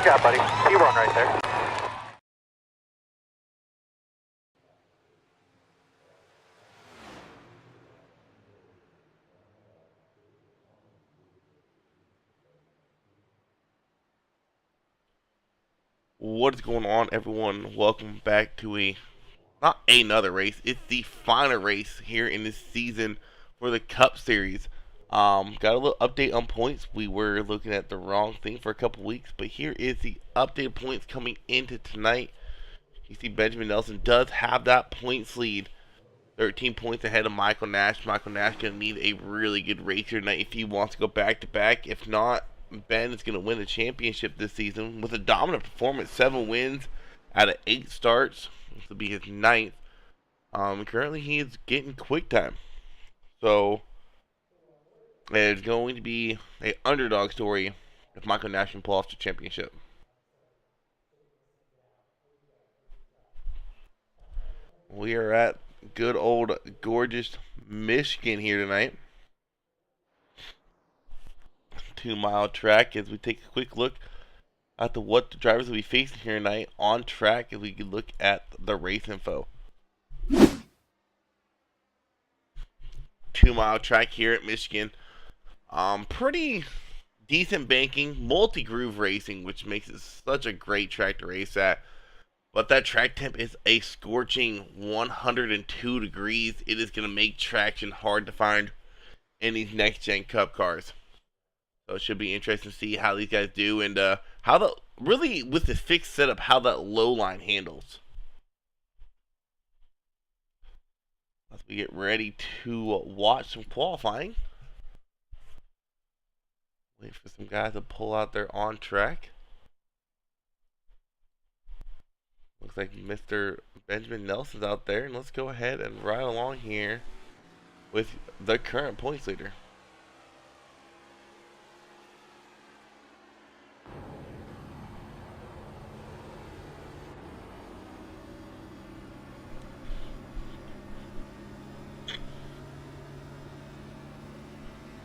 job, buddy. P1 right there. What is going on, everyone? Welcome back to not another race. It's the final race here in this season for the Cup Series. Got a little update on points. We were looking at the wrong thing for a couple weeks, but here is the updated points coming into tonight. You see Benjamin Nelson does have that points lead. 13 points ahead of Michael Nash. Michael Nash going to need a really good race here tonight if he wants to go back-to-back. If not, Ben is going to win the championship this season with a dominant performance. 7 wins out of 8 starts. This will be his 9th. Currently, he is getting quick time. So, it's going to be an underdog story if Michael Nash can pull off the championship. We are at good old gorgeous Michigan here tonight. 2-mile track as we take a quick look at what the drivers will be facing here tonight on track as we can look at the race info. 2-mile track here at Michigan. Pretty decent banking, multi-groove racing, which makes it such a great track to race at. But that track temp is a scorching 102 degrees. It is going to make traction hard to find in these next-gen Cup cars. So it should be interesting to see how these guys do and how really with the fixed setup, how that low line handles. As we get ready to watch some qualifying. Wait for some guys to pull out their on track. Looks like Mr. Benjamin Nelson's out there, and let's go ahead and ride along here with the current points leader.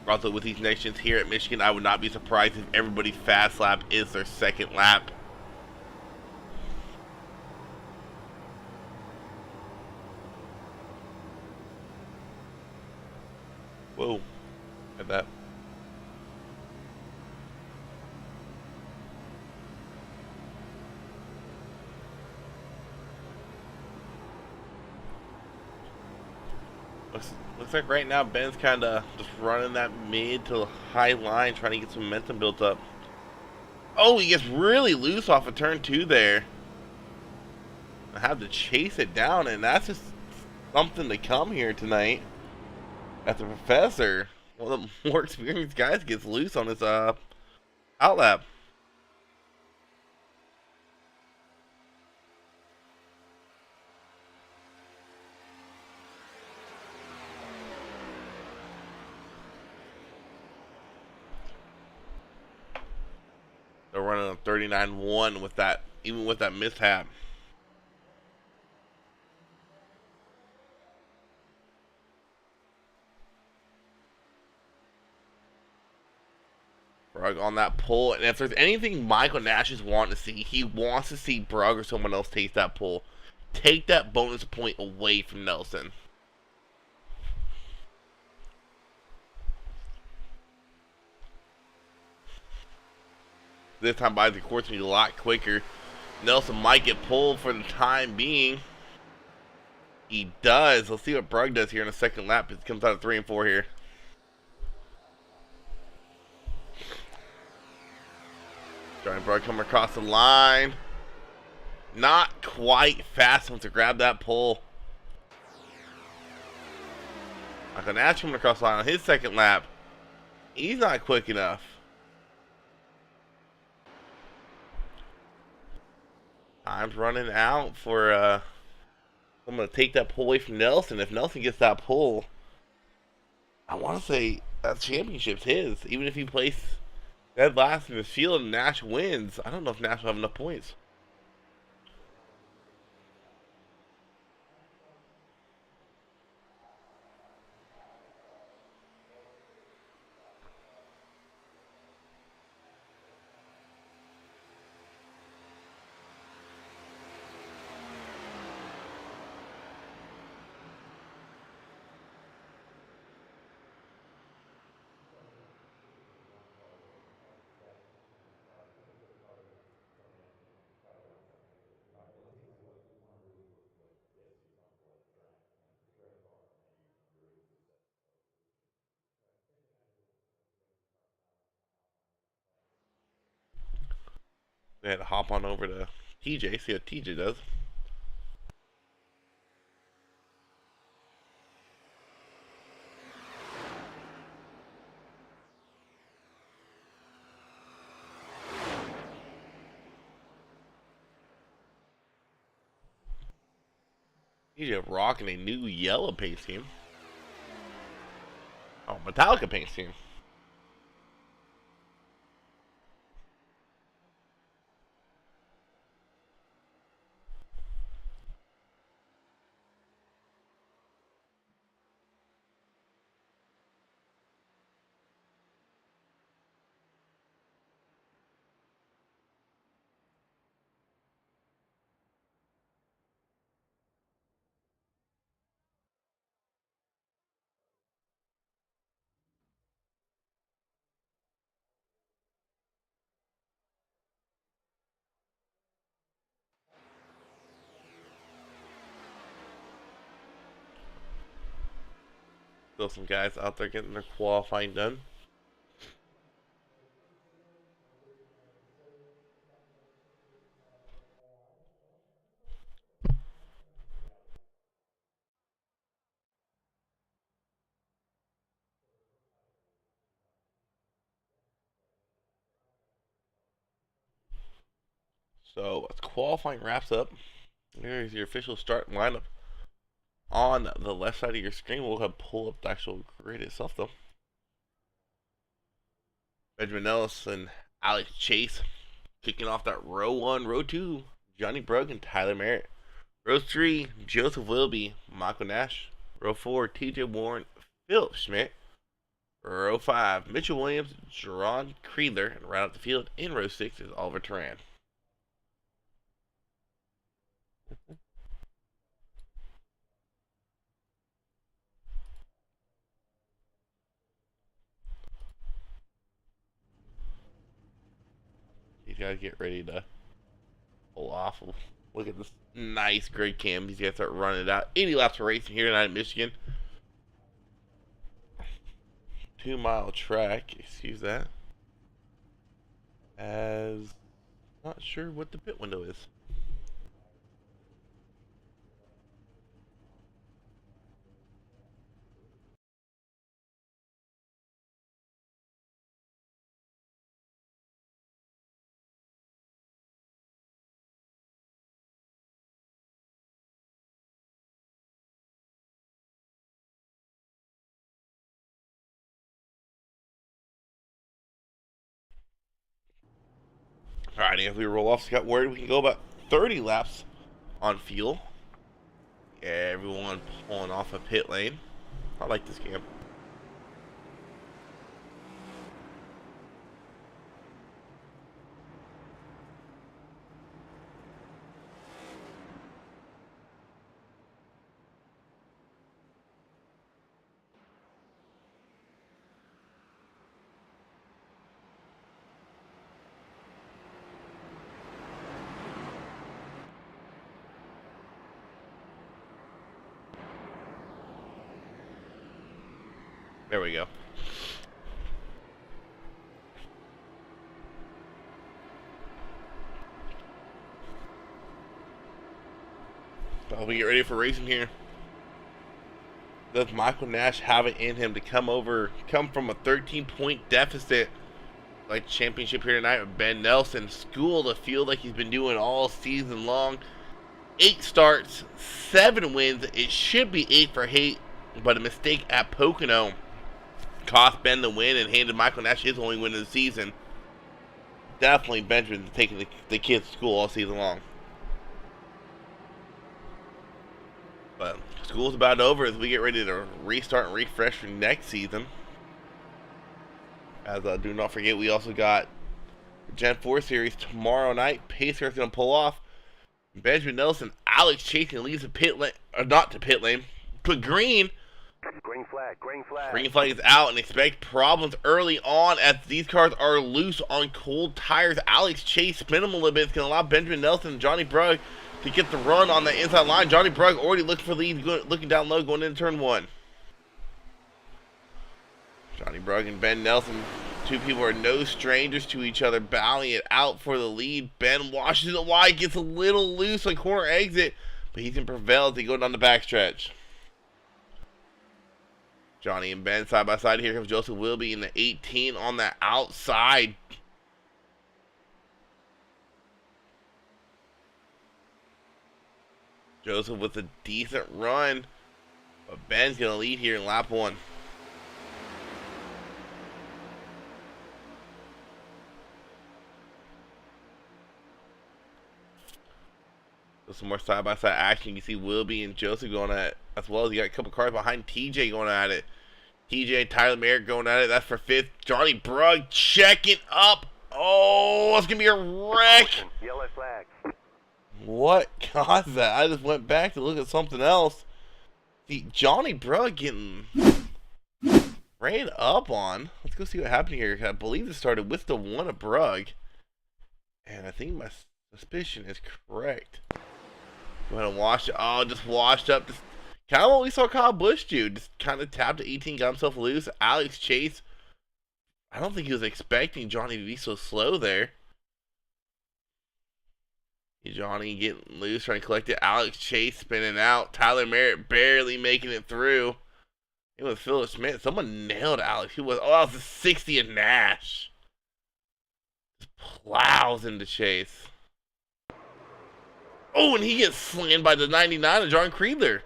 Also, with these next gens here at Michigan, I would not be surprised if everybody's fast lap is their second lap. Whoa, at that. Looks like right now Ben's kind of just running that mid to high line, trying to get some momentum built up. Oh, he gets really loose off of turn 2 there. I have to chase it down, and that's just something to come here tonight. As the professor, one of the more experienced guys, gets loose on his outlap. They're running a 39-1 with that, even with that mishap. Brugg on that pull, and if there's anything Michael Nash is wanting to see, he wants to see Brugg or someone else take that pull. Take that bonus point away from Nelson. This time by the course will be a lot quicker. Nelson might get pulled for the time being. He does. Let's see what Brugg does here in the second lap. It comes out of 3 and 4 here. Johnny Brugg coming across the line. Not quite fast enough to grab that pull. Michael Nash coming across the line on his second lap. He's not quick enough. Time's running out for I'm going to take that pull away from Nelson. If Nelson gets that pull, I want to say that championship's his. Even if he plays dead last in the field and Nash wins, I don't know if Nash will have enough points. They had to hop on over to TJ, see what TJ does. TJ rocking a new yellow paint scheme. Oh, Metallica paint scheme. Still some guys out there getting their qualifying done. So as qualifying wraps up, here's your official start lineup. On the left side of your screen, we'll have pull up the actual grid itself though. Benjamin Ellis and Alex Chase kicking off that row 1, row 2, Johnny Brugg and Tyler Merritt. Row 3, Joseph Wilby, Michael Nash. Row 4, TJ Warren, Philip Schmidt. Row 5, Mitchell Williams, Jerron Creedler, and right out the field in row 6 is Oliver Turan. These guys get ready to pull off. Look at this nice grid cam. These guys start running it out. 80 laps of racing here tonight in Michigan. 2-mile track, excuse that. As not sure what the pit window is. Alright, if we roll off Scott Word, we can go about 30 laps on fuel. Everyone pulling off a pit lane. I like this game. There we go. So we get ready for racing here. Does Michael Nash have it in him to come from a 13-point deficit like championship here tonight with Ben Nelson? School the field like he's been doing all season long. 8 starts, 7 wins. It should be 8 for Haight, but a mistake at Pocono cost Ben the win and handed Michael Nash his only win of the season. Definitely Benjamin's taking the kids to school all season long. But school's about over as we get ready to restart and refresh for next season. As do not forget, we also got the Gen 4 Series tomorrow night. Pacer's going to pull off. Benjamin Nelson, Alex Chasing leaves the pit lane, or not to pit lane, but green. Green flag, green flag. Green flag is out and expect problems early on as these cars are loose on cold tires. Alex Chase spin them a little bit. It's going to allow Benjamin Nelson and Johnny Brugg to get the run on the inside line. Johnny Brugg already looking for lead, looking down low, going into turn 1. Johnny Brugg and Ben Nelson, two people are no strangers to each other, battling it out for the lead. Ben Washington wide gets a little loose on corner exit, but he can prevail as they go down the backstretch. Johnny and Ben side by side. Here comes Joseph Wilby in the 18 on the outside. Joseph with a decent run, but Ben's going to lead here in lap 1. So some more side-by-side action. You see Wilby and Joseph going at it, as well as you got a couple cars behind TJ going at it. TJ and Tyler Merritt going at it. That's for 5th. Johnny Brugg checking up. Oh, it's going to be a wreck. Yellow flag. What caused that? I just went back to look at something else. See, Johnny Brugg getting ran up on. Let's go see what happened here. I believe it started with the one of Brugg. And I think my suspicion is correct. Go ahead and wash it. Oh, just washed up. Just kind of what we saw Kyle Busch do. Just kind of tapped to 18, got himself loose. Alex Chase, I don't think he was expecting Johnny to be so slow there. Johnny getting loose, trying to collect it. Alex Chase spinning out. Tyler Merritt barely making it through. It was Philip Smith. Someone nailed Alex. Who was? Oh, that was the 60 of Nash. Just plows into Chase. Oh, and he gets slammed by the 99 of John Creedler.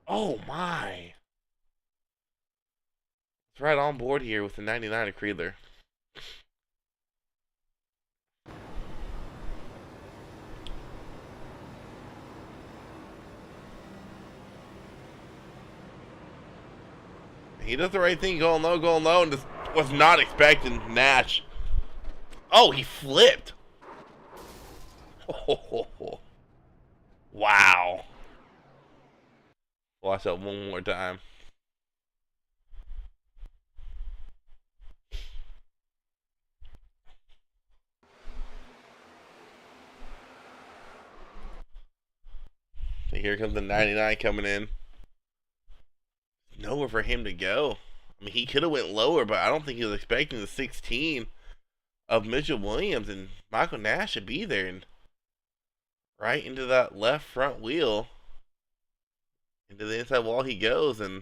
Oh, my. It's right on board here with the 99 of Creedler. He does the right thing, going low, and just was not expecting Nash. Oh, he flipped. Oh, wow. Watch that one more time. So here comes the 99 coming in. Nowhere for him to go. I mean, he could have went lower, but I don't think he was expecting the 16 of Mitchell Williams, and Michael Nash should be there, and right into that left front wheel, into the inside wall he goes, and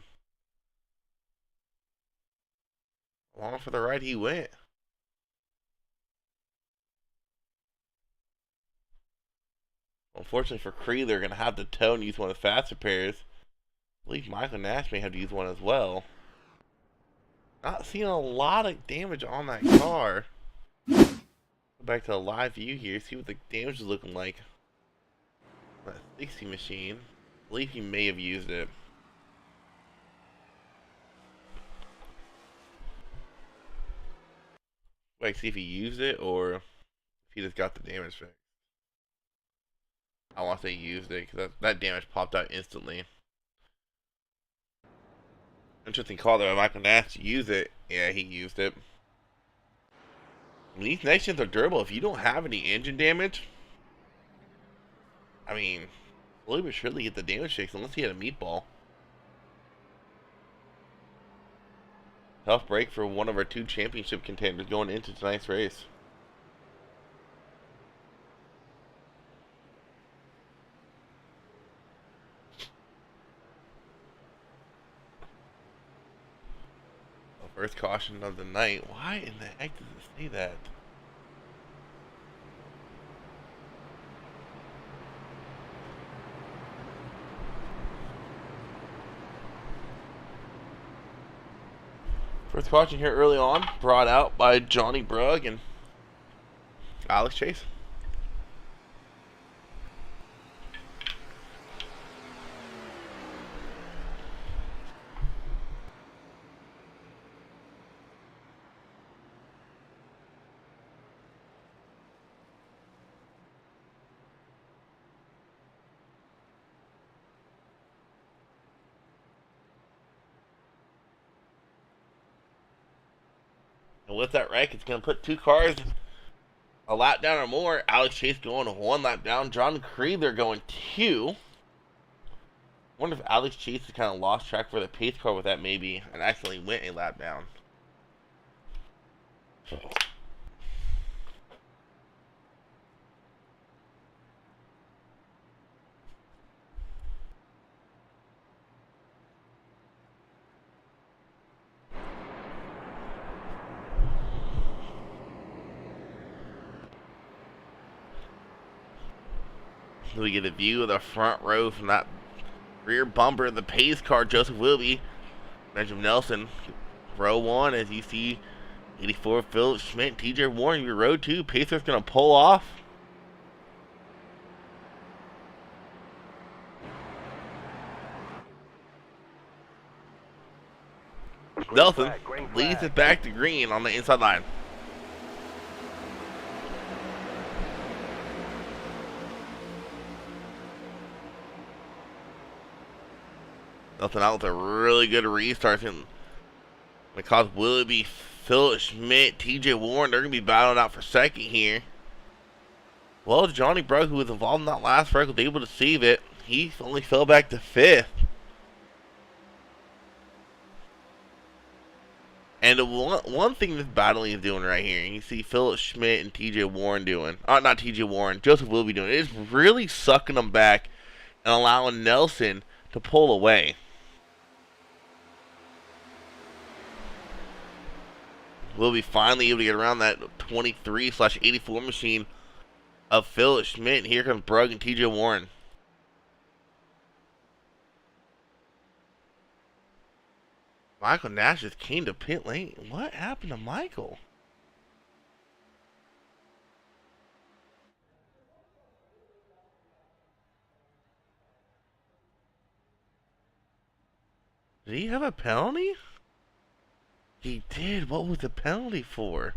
along for the ride he went. Unfortunately for Cree, they're going to have to tow and use one of the faster pairs. I believe Michael Nash may have to use one as well. Not seeing a lot of damage on that car. Go back to the live view here, see what the damage is looking like. That 60 machine. I believe he may have used it. Wait, see if he used it or if he just got the damage fixed. I want to say he used it because that damage popped out instantly. Interesting call there. Michael Nash used it. Yeah, he used it. I mean, these next gens are durable. If you don't have any engine damage, I mean, slowly but surely get the damage fixed unless he had a meatball. Tough break for one of our 2 championship contenders going into tonight's race. First caution of the night. Why in the heck does it say that? First caution here early on, brought out by Johnny Brugg and Alex Chase. And with that wreck, it's going to put 2 cars a lap down or more. Alex Chase going 1 lap down. John Creedler going 2. wonder if Alex Chase has kind of lost track for the pace car with that maybe and accidentally went a lap down. So we get a view of the front row from that rear bumper of the pace car. Joseph Wilby, Benjamin Nelson, row 1 as you see 84 Philip Schmidt, TJ Warren, your row 2. Pacer's going to pull off. Nelson leads it back to green on the inside line. Nelson out with a really good restart. Because Willoughby, Philip Schmidt, TJ Warren, they're going to be battling out for second here. Well, Johnny Brugg, who was involved in that last wreck, was able to save it. He only fell back to 5th. And the one thing this battling is doing right here, you see Philip Schmidt and TJ Warren doing, not TJ Warren, Joseph Wilby doing, it is really sucking them back and allowing Nelson to pull away. We'll be finally able to get around that 23/84 machine of Philip Schmidt. Here comes Brugg and TJ Warren. Michael Nash just came to pit lane. What happened to Michael? Did he have a penalty? He did. What was the penalty for?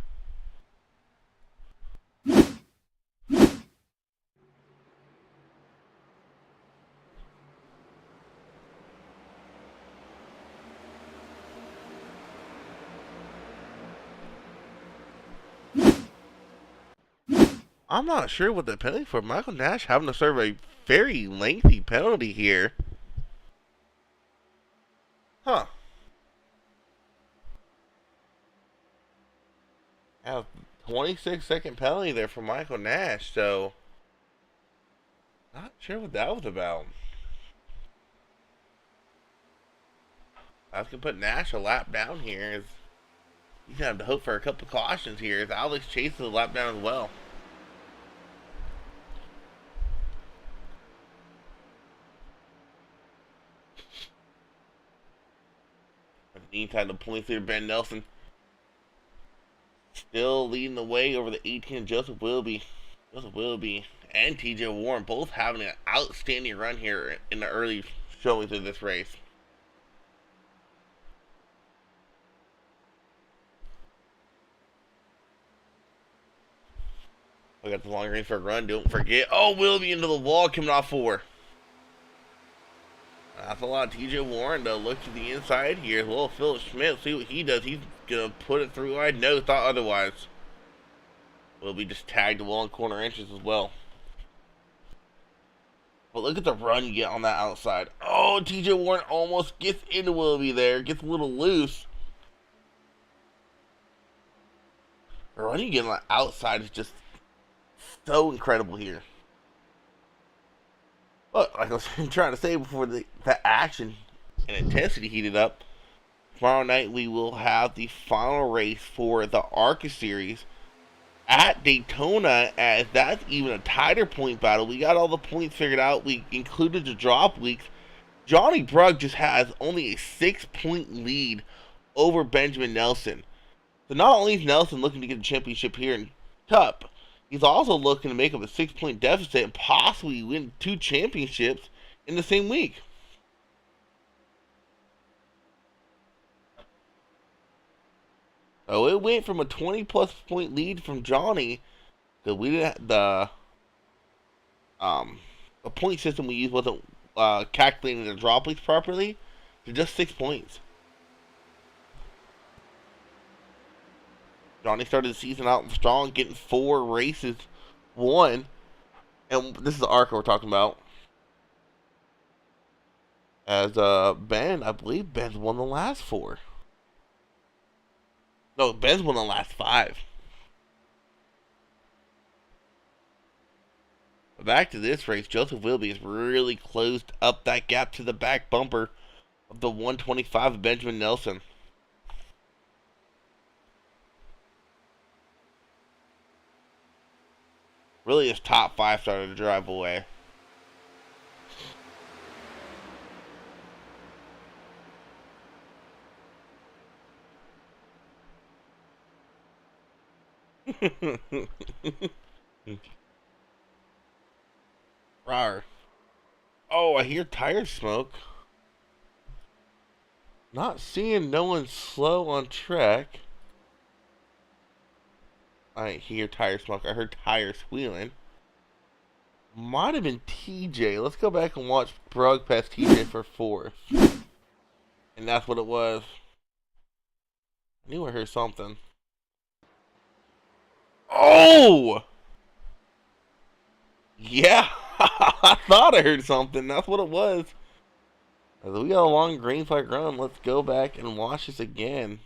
I'm not sure what the penalty for. Michael Nash having to serve a very lengthy penalty here. Huh. A 26-second penalty there for Michael Nash, so not sure what that was about. I was going to put Nash a lap down here. He's going to have to hope for a couple cautions here as Alex chases a lap down as well. In the meantime, the points leader, Ben Nelson, still leading the way over the 18 Joseph Wilby. Joseph Wilby and TJ Warren both having an outstanding run here in the early showings of this race. We got the long range for a run. Don't forget. Oh, Wilby into the wall coming off 4. That's a lot. TJ Warren to look to the inside here. Well, Philip Schmidt, see what he does. He's going to put it through. I no thought otherwise. Wilby just tagged the wall and corner inches as well. But look at the run you get on that outside. Oh, TJ Warren almost gets into Wilby there. Gets a little loose. The run you get on the outside is just so incredible here. But like I was trying to say before the action and intensity heated up, tomorrow night we will have the final race for the ARCA Series at Daytona, as that's even a tighter point battle. We got all the points figured out. We included the drop weeks. Johnny Brugg just has only a 6-point lead over Benjamin Nelson. So not only is Nelson looking to get a championship here in Cup, he's also looking to make up a 6-point deficit and possibly win 2 championships in the same week. So it went from a 20-plus point lead from Johnny, because we didn't the point system we used wasn't calculating the drop weeks properly, to just 6 points. Johnny started the season out strong, getting 4 races won. And this is the ARCA we're talking about. As Ben, I believe Ben's won the last 4. No, Ben's won the last 5. But back to this race, Joseph Wilby has really closed up that gap to the back bumper of the 125 of Benjamin Nelson. Really, his top 5 started to drive away. Rawr. Oh, I hear tire smoke. Not seeing no one slow on track. I hear tire smoke. I heard tires squealing. Might have been TJ. Let's go back and watch Brug pass TJ for 4th. And that's what it was. I knew I heard something. Oh! Yeah, I thought I heard something. That's what it was. As we got a long green flag run, let's go back and watch this again.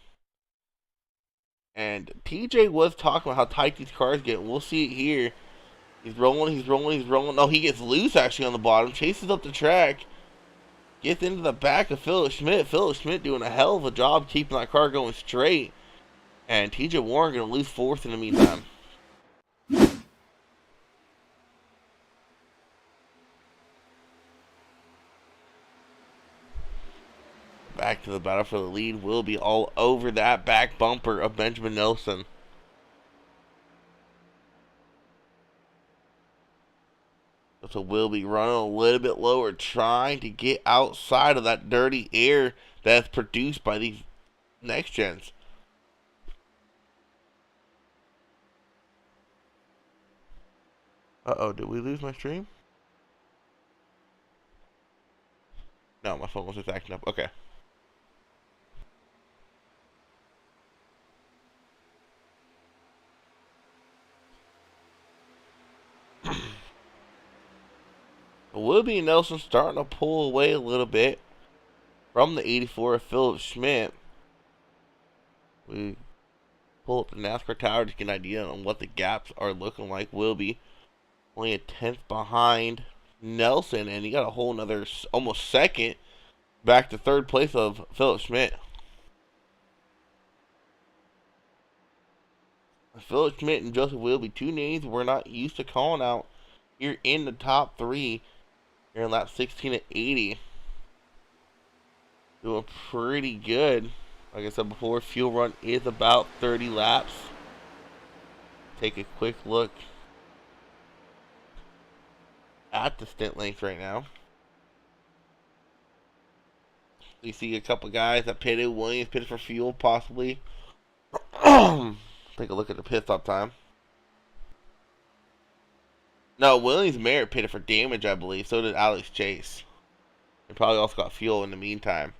And TJ was talking about how tight these cars get. We'll see it here. He's rolling, he's rolling, he's rolling. No, he gets loose actually on the bottom. Chases up the track. Gets into the back of Philip Schmidt. Philip Schmidt doing a hell of a job keeping that car going straight. And TJ Warren going to lose 4th in the meantime. Back to the battle for the lead. Will be all over that back bumper of Benjamin Nelson. So we'll be running a little bit lower, trying to get outside of that dirty air that's produced by these next gens. Uh-oh, did we lose my stream? No, my phone was just acting up. Okay. Wilby and Nelson starting to pull away a little bit from the 84 of Philip Schmidt. We pull up the NASCAR tower to get an idea on what the gaps are looking like. Wilby only a 10th behind Nelson, and he got a whole another almost second back to 3rd place of Philip Schmidt. Philip Schmidt and Joseph Wilby, 2 names we're not used to calling out here in the top 3 here in lap 16 at 80. Doing pretty good. Like I said before, fuel run is about 30 laps. Take a quick look at the stint length right now. We see a couple guys that pitted. Williams pitted for fuel, possibly. Take a look at the pit stop time. No, Williams Merritt pitted for damage, I believe. So did Alex Chase. They probably also got fuel in the meantime.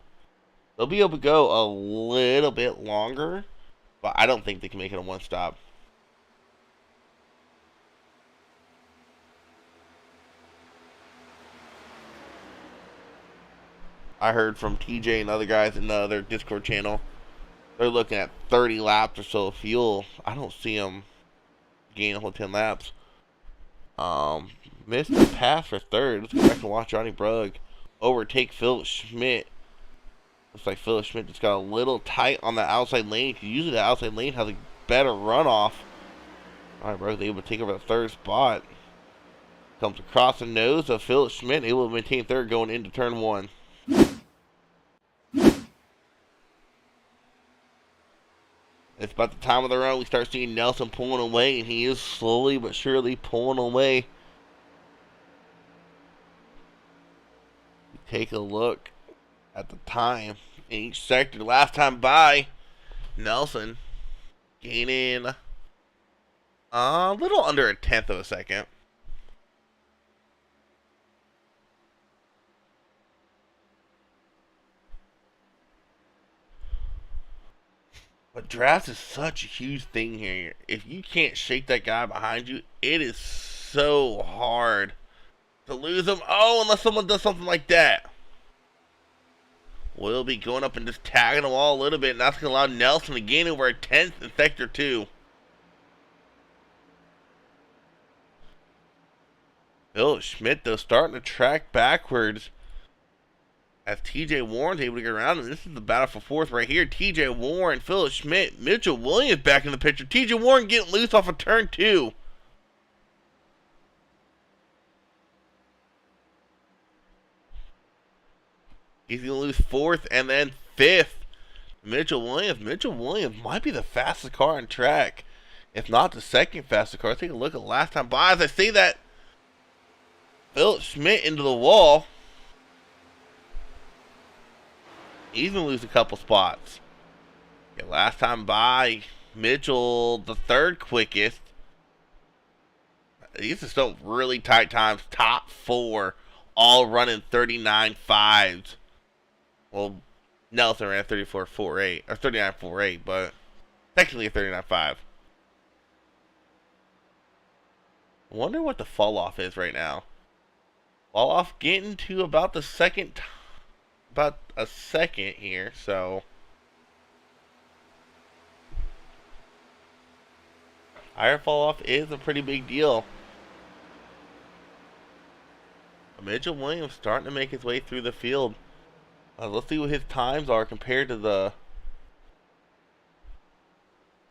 They'll be able to go a little bit longer, but I don't think they can make it a 1-stop. I heard from TJ and other guys in the other Discord channel, they're looking at 30 laps or so of fuel. I don't see them gain a whole 10 laps. Missed the pass for 3rd. Let's go back and watch Johnny Brugg overtake Philip Schmidt. Looks like Philip Schmidt just got a little tight on the outside lane. Usually the outside lane has a better runoff. Alright, Brugg able to take over the 3rd spot. Comes across the nose of Philip Schmidt, able to maintain 3rd going into turn 1. It's about the time of the run we start seeing Nelson pulling away, and he is slowly but surely pulling away. Take a look at the time in each sector. Last time by, Nelson gaining a little under a 1/10 of a second. But drafts is such a huge thing here. If you can't shake that guy behind you, it is so hard to lose him. Oh, unless someone does something like that. Will be going up and just tagging them all a little bit, and that's going to allow Nelson to gain over a 10th in Sector 2. Philip Schmidt, though, starting to track backwards as TJ Warren's able to get around him. This is the battle for fourth right here. TJ Warren, Philip Schmidt, Mitchell Williams back in the picture. TJ Warren getting loose off of turn 2. He's going to lose fourth and then fifth. Mitchell Williams might be the fastest car on track, if not the second fastest car. Take a look at last time by. As I say that, Philip Schmidt into the wall. He's going to lose a couple spots. Yeah, last time by, Mitchell, the third quickest. These are still really tight times. Top 4, all running 39.5s. Well, Nelson ran 34.48 or 39.48, but technically a 39.5. I wonder what the fall off is right now. Fall off getting to about a second here, so higher fall off is a pretty big deal. Mitchell Williams starting to make his way through the field. Let's see what his times are compared to the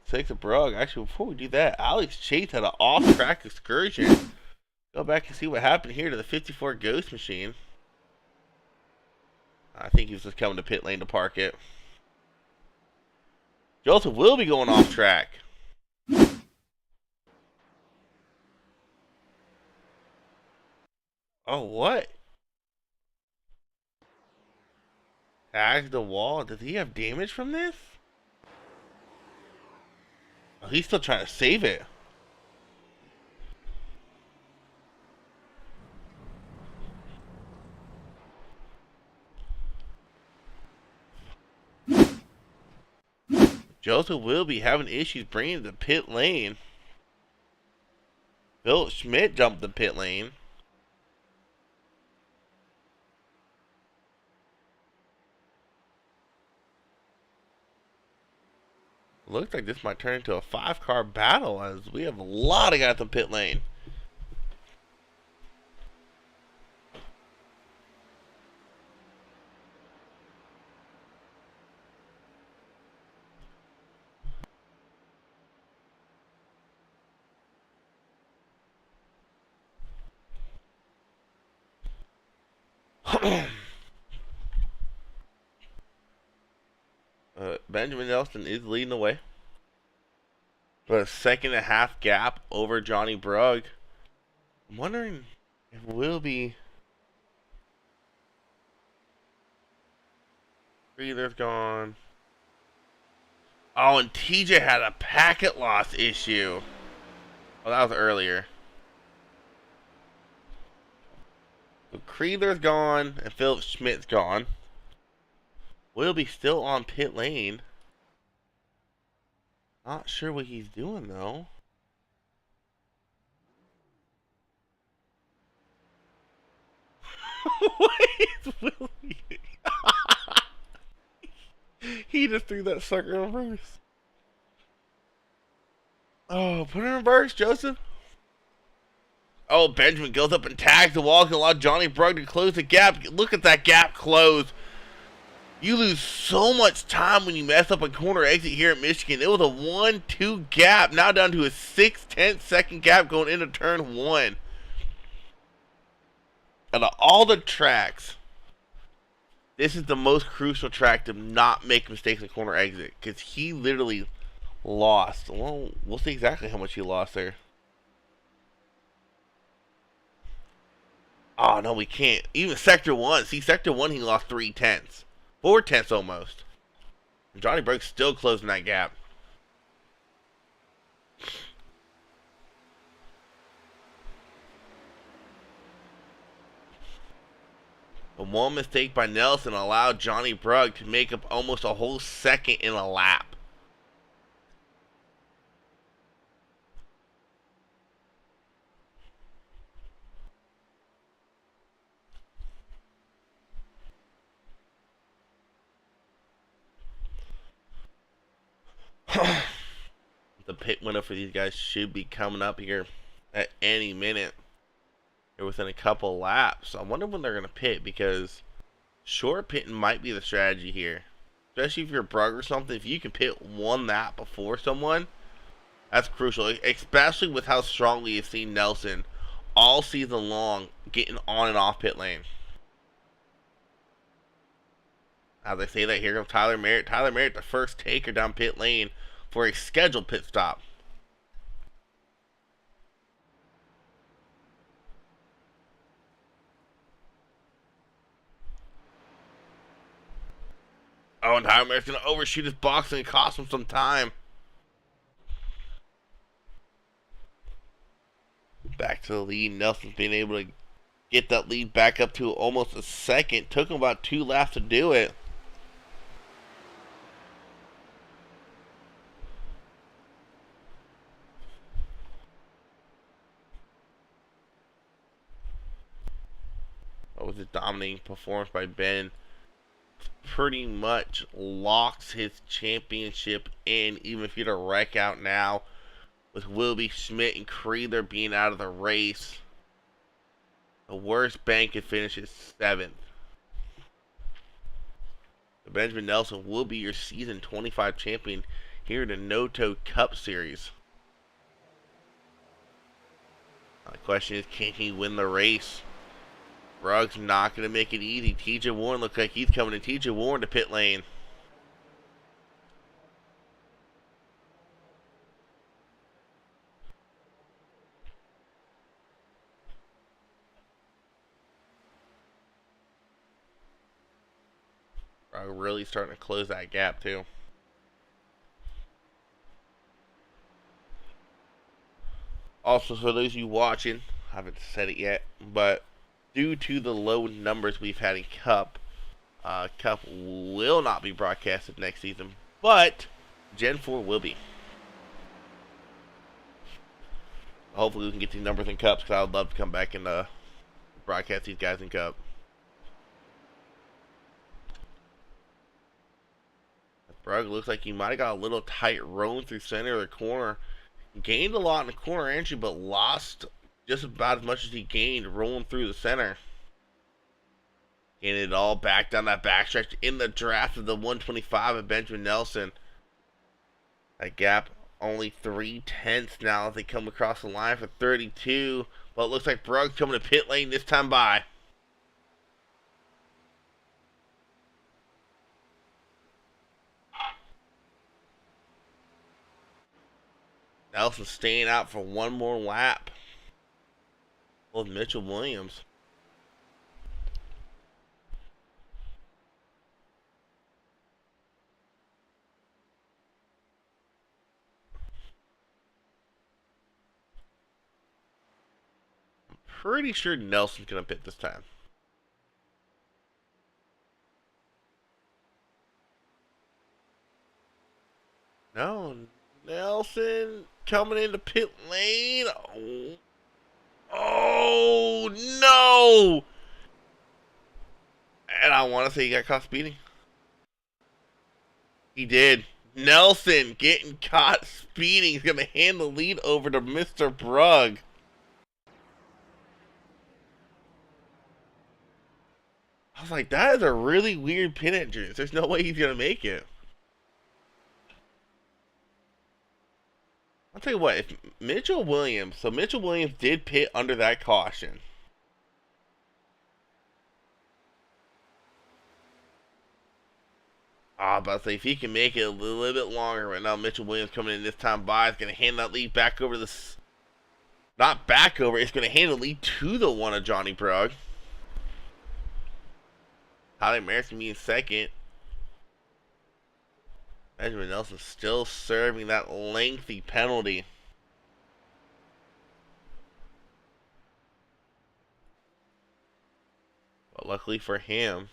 6 of Brugg. Actually, before we do that, Alex Chase had an off-track excursion. Go back and see what happened here to the 54 Ghost Machine. I think he was just coming to pit lane to park it. Joseph will be going off track. Oh, what? Tags the wall. Does he have damage from this? Oh, he's still trying to save it. Joseph will be having issues bringing the pit lane. Philip Schmidt jumped the pit lane. Looks like this might turn into a 5-car battle as we have a lot of guys in the pit lane. Benjamin Nelson is leading the way. But a 1.5-second gap over Johnny Brugg. I'm wondering if we'll be... Breather's gone. Oh, and TJ had a packet loss issue. Oh, that was earlier. So Creeler's gone and Philip Schmidt's gone. Will be still on pit lane. Not sure what he's doing though. What is Willie? He just threw that sucker in reverse. Oh, put it in reverse, Joseph. Oh, Benjamin goes up and tags the wall and allow Johnny Brugg to close the gap. Look at that gap close. You lose so much time when you mess up a corner exit here at Michigan. It was a 1-2 gap. Now down to a 6/10 gap going into turn 1. Out of all the tracks, this is the most crucial track to not make mistakes in corner exit. Because he literally lost. Well, we'll see exactly how much he lost there. Oh, no, we can't. Even Sector 1. See, Sector 1 he lost 3/10. 4/10 almost. Johnny Brugg's still closing that gap. But one mistake by Nelson allowed Johnny Brugg to make up almost a whole second in a lap. The pit window for these guys should be coming up here at any minute. Or within a couple laps. I wonder when they're going to pit, because short pitting might be the strategy here. Especially if you're Brugg or something. If you can pit one lap before someone, that's crucial. Especially with how strongly you've seen Nelson all season long getting on and off pit lane. As I say that, here comes Tyler Merritt. Tyler Merritt, the first taker down pit lane for a scheduled pit stop. Oh, and Tyler Merritt's going to overshoot his box and it cost him some time. Back to the lead. Nelson's being able to get that lead back up to almost a second. Took him about 2 laps to do it. That was a dominating performance by Ben. Pretty much locks his championship in, even if you're to wreck out now with Wilby, Schmidt, and Creeder being out of the race. The worst Ben could finish is 7th. Benjamin Nelson will be your season 25 champion here in the NTRL Cup Series. The question is, can he win the race? Brugg's not going to make it easy. TJ Warren looks like he's coming in. TJ Warren to pit lane. Brugg really starting to close that gap too. Also, for those of you watching, I haven't said it yet, but due to the low numbers we've had in Cup, Cup will not be broadcasted next season, but Gen 4 will be. Hopefully we can get these numbers in Cups, because I would love to come back and broadcast these guys in Cup. Brugg looks like he might have got a little tight rolling through center of the corner. Gained a lot in the corner entry, but lost just about as much as he gained rolling through the center. Getting it all back down that backstretch in the draft of the 125 of Benjamin Nelson. That gap only 3/10 now as they come across the line for 32. But it looks like Brugg's coming to pit lane this time by. Nelson staying out for one more lap with Mitchell Williams. I'm pretty sure Nelson's going to pit this time. No, Nelson coming into pit lane. Oh no! And I want to say he got caught speeding. He did. Nelson getting caught speeding. He's going to hand the lead over to Mr. Brugg. I was like, that is a really weird pit entrance. There's no way he's going to make it. I'll tell you what, if Mitchell Williams, so Mitchell Williams did pit under that caution. But if he can make it a little bit longer right now, Mitchell Williams coming in this time by is going to hand that lead back over to this. Not back over, it's going to hand the lead to the one of Johnny Brugg. Tyler Merritt's going to be in second. Benjamin Nelson still serving that lengthy penalty. But luckily for him,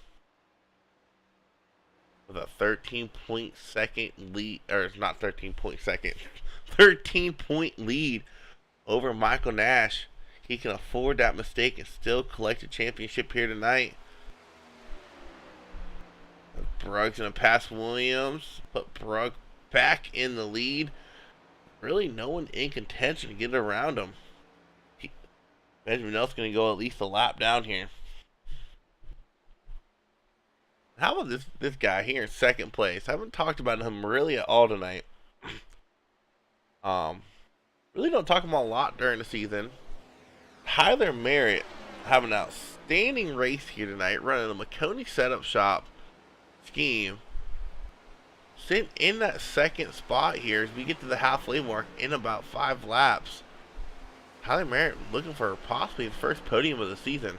with a 13-point lead, or not 13-point lead over Michael Nash, he can afford that mistake and still collect a championship here tonight. Brugg's going to pass Williams, put Brugg back in the lead. Really no one in contention to get around him. Benjamin Nelson's going to go at least a lap down here. How about this guy here in second place? I haven't talked about him really at all tonight. Really don't talk about him a lot during the season. Tyler Merritt have an outstanding race here tonight, running a McConey setup shop scheme. Sitting in that second spot here as we get to the halfway mark in about 5 laps. Tyler Merritt looking for possibly the first podium of the season.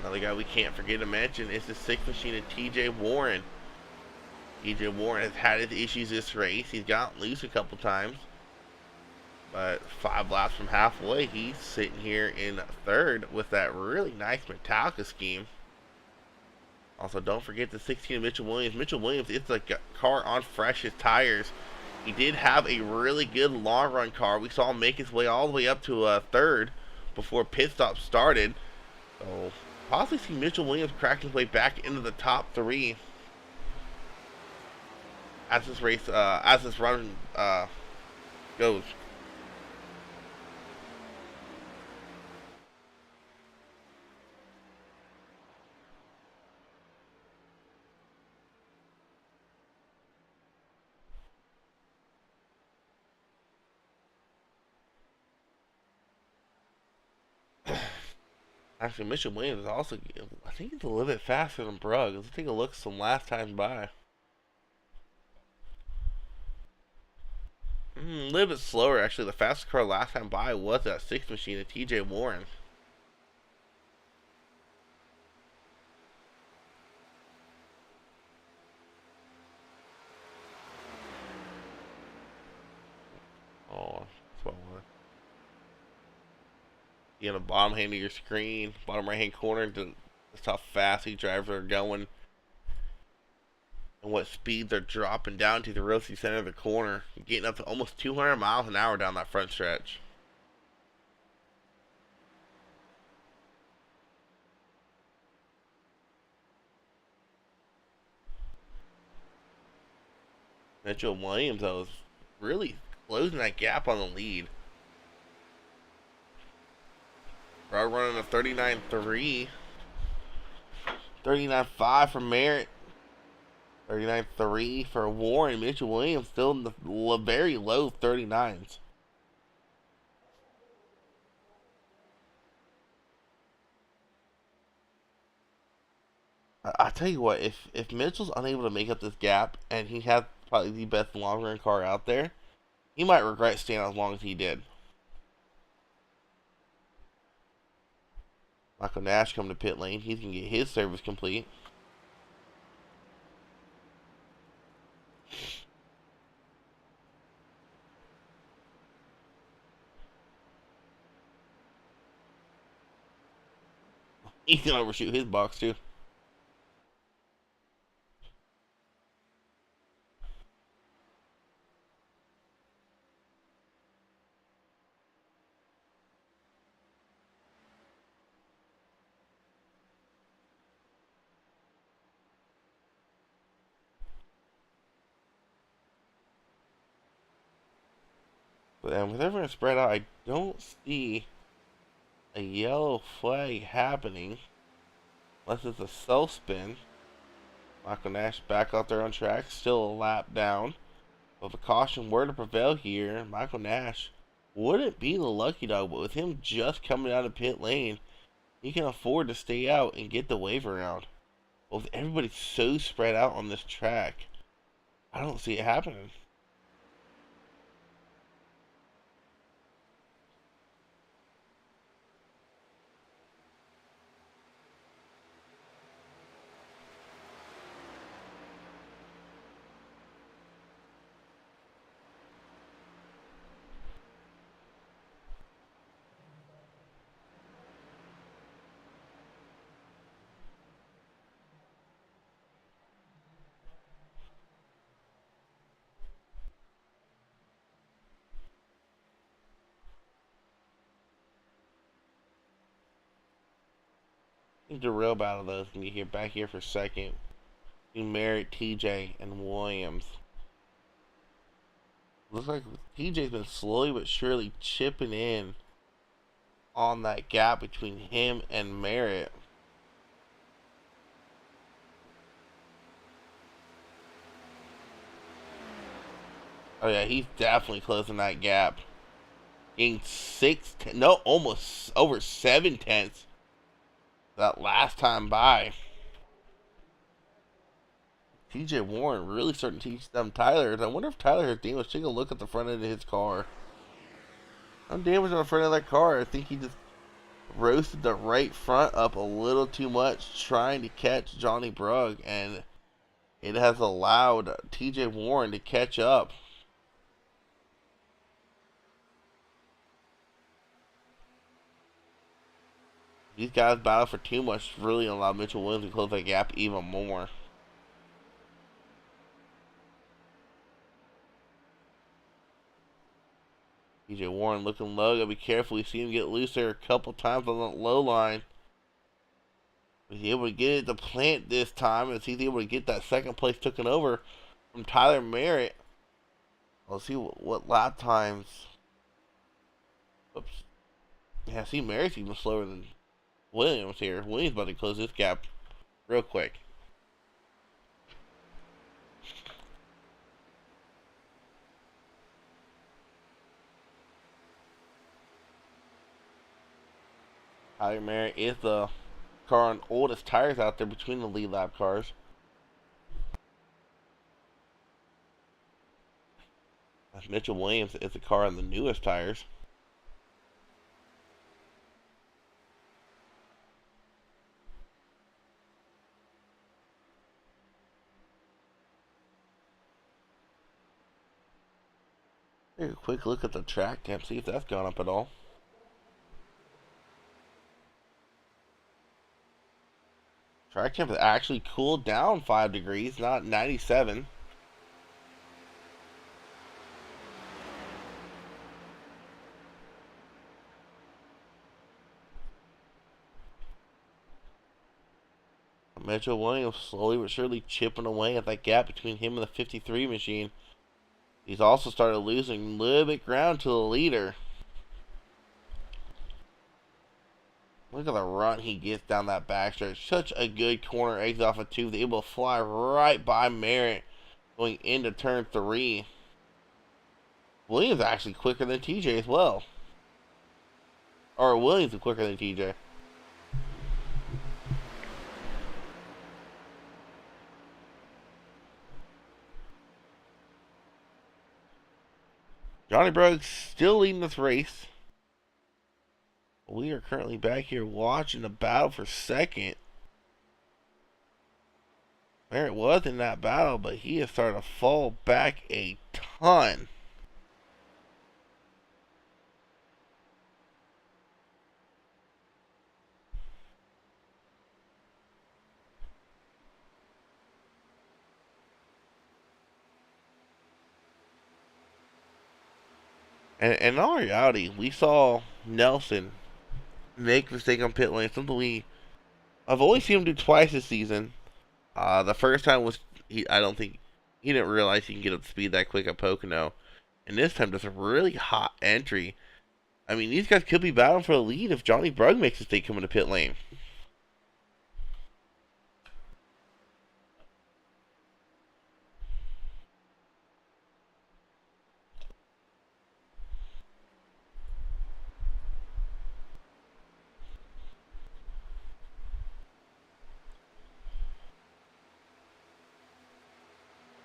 Another guy we can't forget to mention is the 6th machine of TJ Warren. TJ Warren has had his issues this race. He's gotten loose a couple times. But 5 laps from halfway, he's sitting here in third with that really nice Metallica scheme. Also, don't forget the 16 of Mitchell Williams. Mitchell Williams is a car on freshest tires. He did have a really good long run car. We saw him make his way all the way up to third before pit stop started. So, possibly see Mitchell Williams cracking his way back into the top 3 as this race, as this run goes. Actually, Mitchell Williams is also, I think he's a little bit faster than Bruggs. Let's take a look at some last time by. A little bit slower, actually. The fastest car last time by was that 6th machine of TJ Warren. Oh, that's what I want. You on the bottom hand of your screen, bottom right hand corner, that's how fast these drivers are going and what speeds they're dropping down to the rosy center of the corner, getting up to almost 200 miles an hour down that front stretch. Mitchell Williams, though, is really closing that gap on the lead. We're running a 39.3. 39.5 for Merritt. 39.3 for Warren. Mitchell Williams still in the very low 39s. I tell you what, if Mitchell's unable to make up this gap and he has probably the best long run car out there, he might regret staying out as long as he did. Michael Nash coming to pit lane. He's going to get his service complete. He's going to overshoot his box too. And with everyone spread out, I don't see a yellow flag happening unless it's a self spin. Michael Nash back out there on track, still a lap down. But if a caution were to prevail here, Michael Nash wouldn't be the lucky dog, but with him just coming out of pit lane, he can afford to stay out and get the wave around. But with everybody so spread out on this track, I don't see it happening. The real battle though is gonna be here back here for second. Merritt, TJ, and Williams. Looks like TJ's been slowly but surely chipping in on that gap between him and Merritt. Oh yeah, he's definitely closing that gap. Getting almost over 7/10 that last time by. TJ Warren really starting to teach them Tyler. I wonder if Tyler has damage. Take a look at the front end of his car. No damage on the front of that car. I think he just roasted the right front up a little too much trying to catch Johnny Brugg, and it has allowed TJ Warren to catch up. These guys battle for too much, really allowed Mitchell Williams to close that gap even more. TJ Warren looking low. Gotta be careful. We see him get loose there a couple times on the low line. Was he able to get it to plant this time? Is he able to get that second place taken over from Tyler Merritt? Let's see what lap times. Oops. Yeah, see, Merritt's even slower than Williams here. Williams about to close this gap real quick. Tyler Merritt is the car on oldest tires out there between the lead lap cars. Mitchell Williams is the car on the newest tires. Take a quick look at the track temp, see if that's gone up at all. Track temp has actually cooled down 5 degrees, not 97. Mitchell Williams slowly but surely chipping away at that gap between him and the 53 machine. He's also started losing a little bit ground to the leader. Look at the run he gets down that backstretch. Such a good corner exit off of 2. They're able to fly right by Merritt going into turn 3. Williams actually quicker than TJ as well. Or Williams is quicker than TJ. Johnny Brugg still leading this race. We are currently back here watching the battle for second. Merritt was in that battle, but he has started to fall back a ton. And in all reality, we saw Nelson make a mistake on pit lane. Something I've only seen him do twice this season. The first time was I don't think he didn't realize he can get up to speed that quick at Pocono, and this time just a really hot entry. I mean, these guys could be battling for the lead if Johnny Brugg makes a mistake coming to pit lane.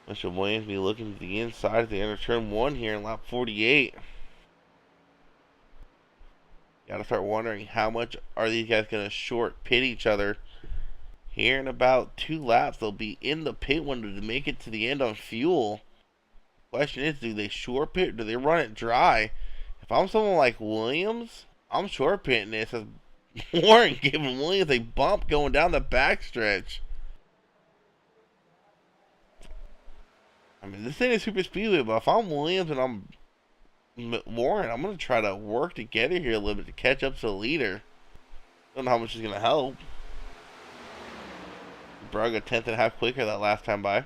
Mitchell Williams be looking to the inside at the end of turn 1 here in lap 48. Gotta start wondering how much are these guys gonna short pit each other. Here in about 2 laps, they'll be in the pit window to make it to the end on fuel. Question is, do they short pit or do they run it dry? If I'm someone like Williams, I'm short pitting this as Warren giving Williams a bump going down the backstretch. I mean, this thing is super speedway, but if I'm Williams and I'm Warren, I'm going to try to work together here a little bit to catch up to the leader. Don't know how much is going to help. Brugge a tenth and a half quicker that last time by.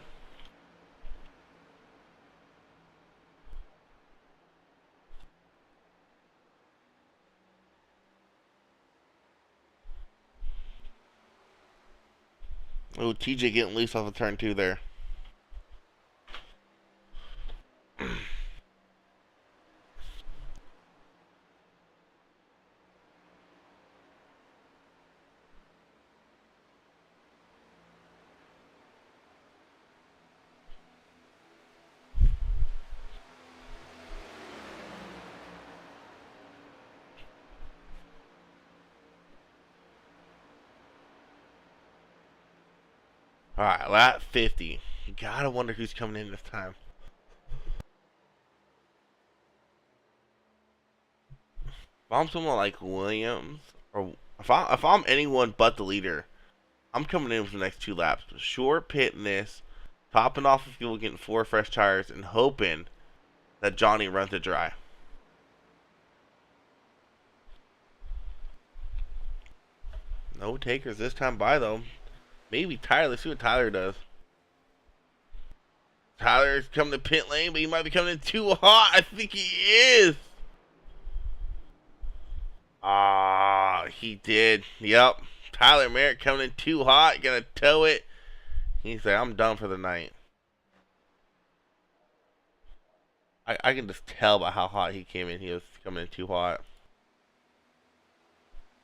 Oh, TJ getting loose off the turn 2 there. Alright, lap 50. Gotta wonder who's coming in this time. If I'm someone like Williams, or if I'm anyone but the leader, I'm coming in for the next 2 laps. Short pitting this, topping off the fuel, getting 4 fresh tires, and hoping that Johnny runs it dry. No takers this time by, though. Maybe Tyler. Let's see what Tyler does. Tyler's coming to pit lane, but he might be coming in too hot. I think he is. Ah, he did. Yep. Tyler Merritt coming in too hot. Gonna tow it. He said, I'm done for the night. I can just tell by how hot he came in. He was coming in too hot.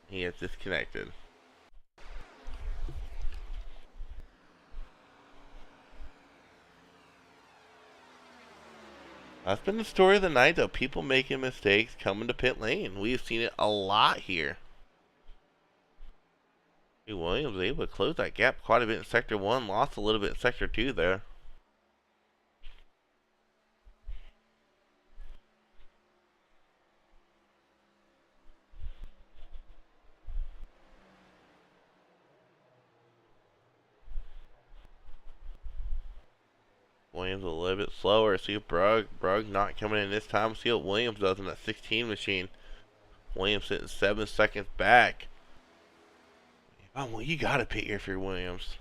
He is disconnected. That's been the story of the night, though. People making mistakes coming to pit lane. We've seen it a lot here. Williams was able to close that gap quite a bit in Sector 1. Lost a little bit in Sector 2 there. Williams a little bit slower. See if Brugge not coming in this time. See what Williams does in that 16 machine. Williams sitting 7 seconds back. Oh, well, you got to pit here for Williams.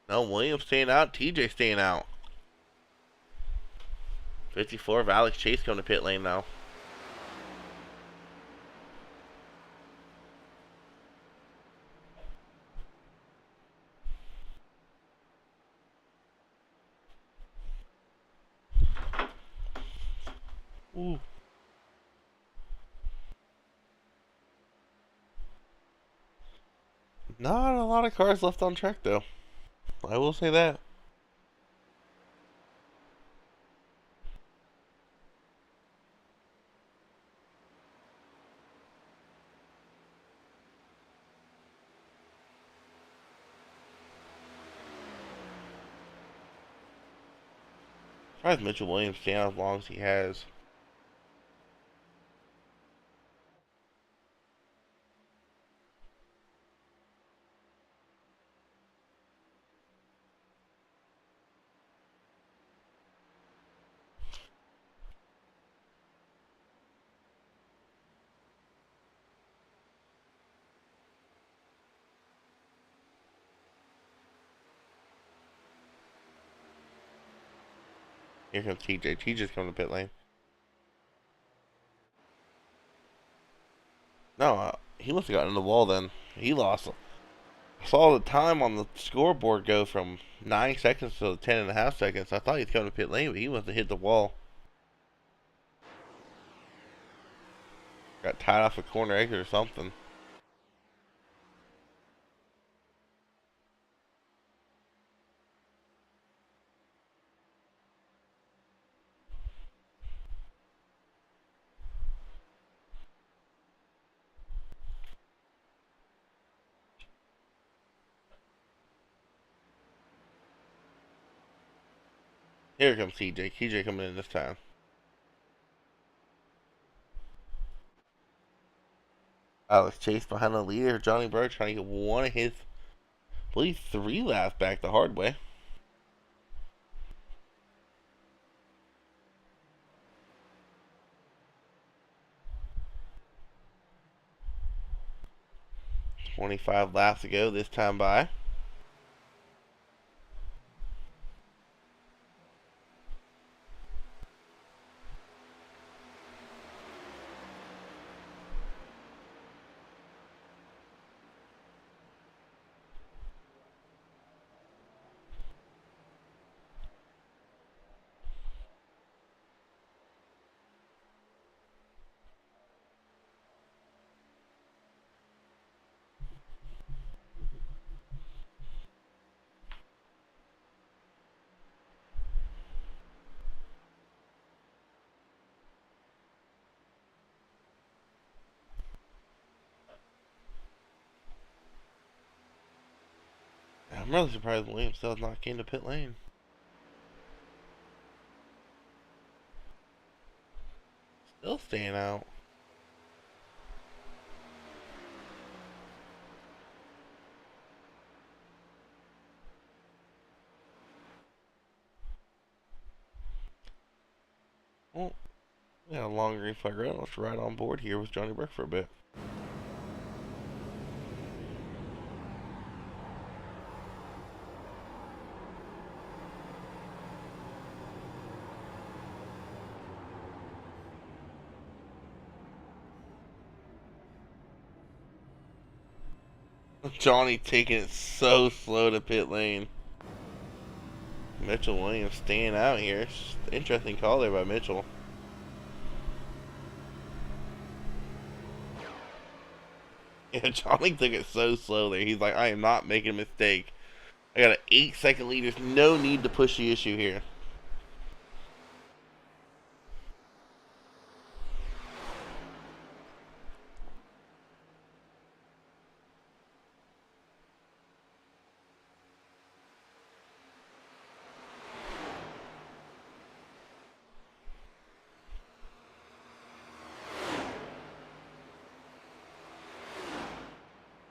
No, Williams staying out. TJ staying out. 54 of Alex Chase coming to pit lane now. Ooh. Not a lot of cars left on track, though. I will say that. Surprised Mitchell Williams staying out as long as he has. Here comes TJ. TJ's coming to pit lane. No, he must have gotten in the wall then. He lost. I saw the time on the scoreboard go from 9 seconds to 10.5 seconds. I thought he was coming to pit lane, but he must have hit the wall. Got tied off a corner exit or something. Here comes TJ. TJ coming in this time. Alex Chase behind the leader. Johnny Brugge trying to get one of his, I believe, 3 laps back the hard way. $25 laps to go this time by. I'm really surprised Williams still not came to pit lane. Still staying out. Well, we got a long green flag red. Let's ride on board here with Johnny Burke for a bit. Johnny taking it so slow to pit lane. Mitchell Williams staying out here. Interesting call there by Mitchell. Yeah, Johnny took it so slow there. He's like, I am not making a mistake. I got an 8-second lead. There's no need to push the issue here.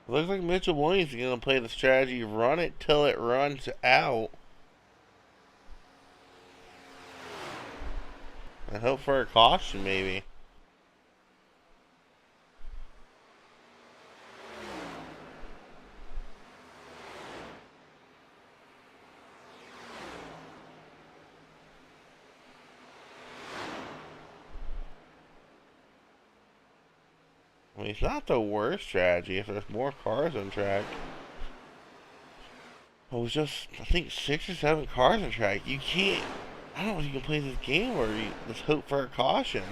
Looks like Mitchell Williams is going to play the strategy, run it till it runs out. And hope for a caution, maybe. I mean, it's not the worst strategy if there's more cars on track. It was just, I think, 6 or 7 cars on track. You can't, I don't know if you can play this game where you just hope for a caution.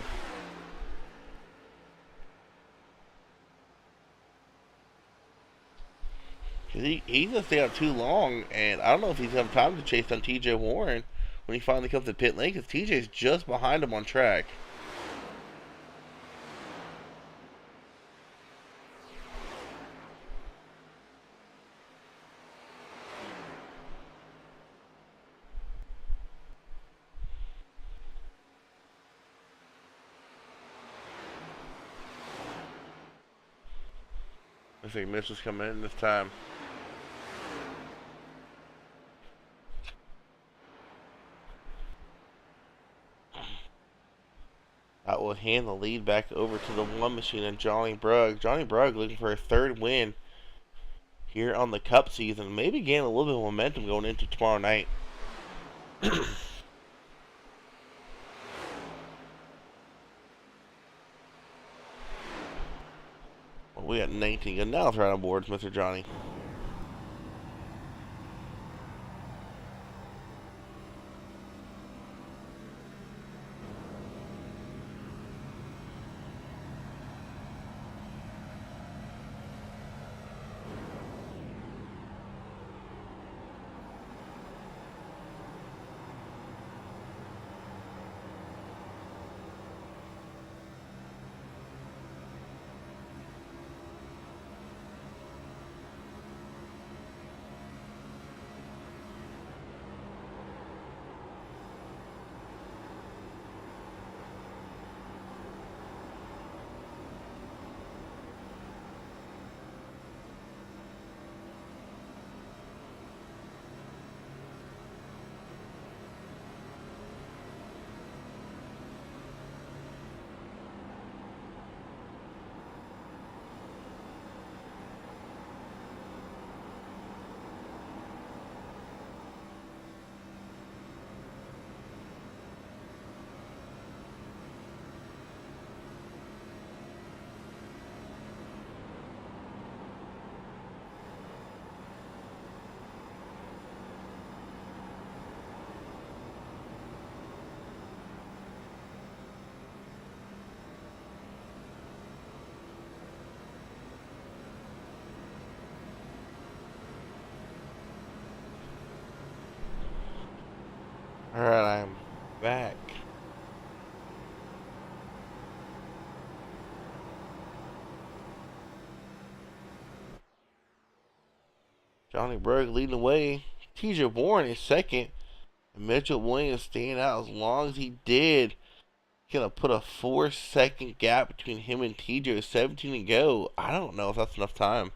Cause he's gonna stay out too long, and I don't know if he's have time to chase down TJ Warren when he finally comes to pit lane, because TJ's just behind him on track. Looks like Mitchell's coming in this time. That will hand the lead back over to the one machine and Johnny Brugg. Johnny Brugg looking for a 3rd win here on the Cup season. Maybe gain a little bit of momentum going into tomorrow night. Well, we got 19 good. Now let's ride on board, Mr. Johnny. Alright, I'm back. Johnny Berg leading the way. TJ Warren is second. And Mitchell Williams staying out as long as he did. Gonna put a 4-second gap between him and TJ with 17 to go. I don't know if that's enough time.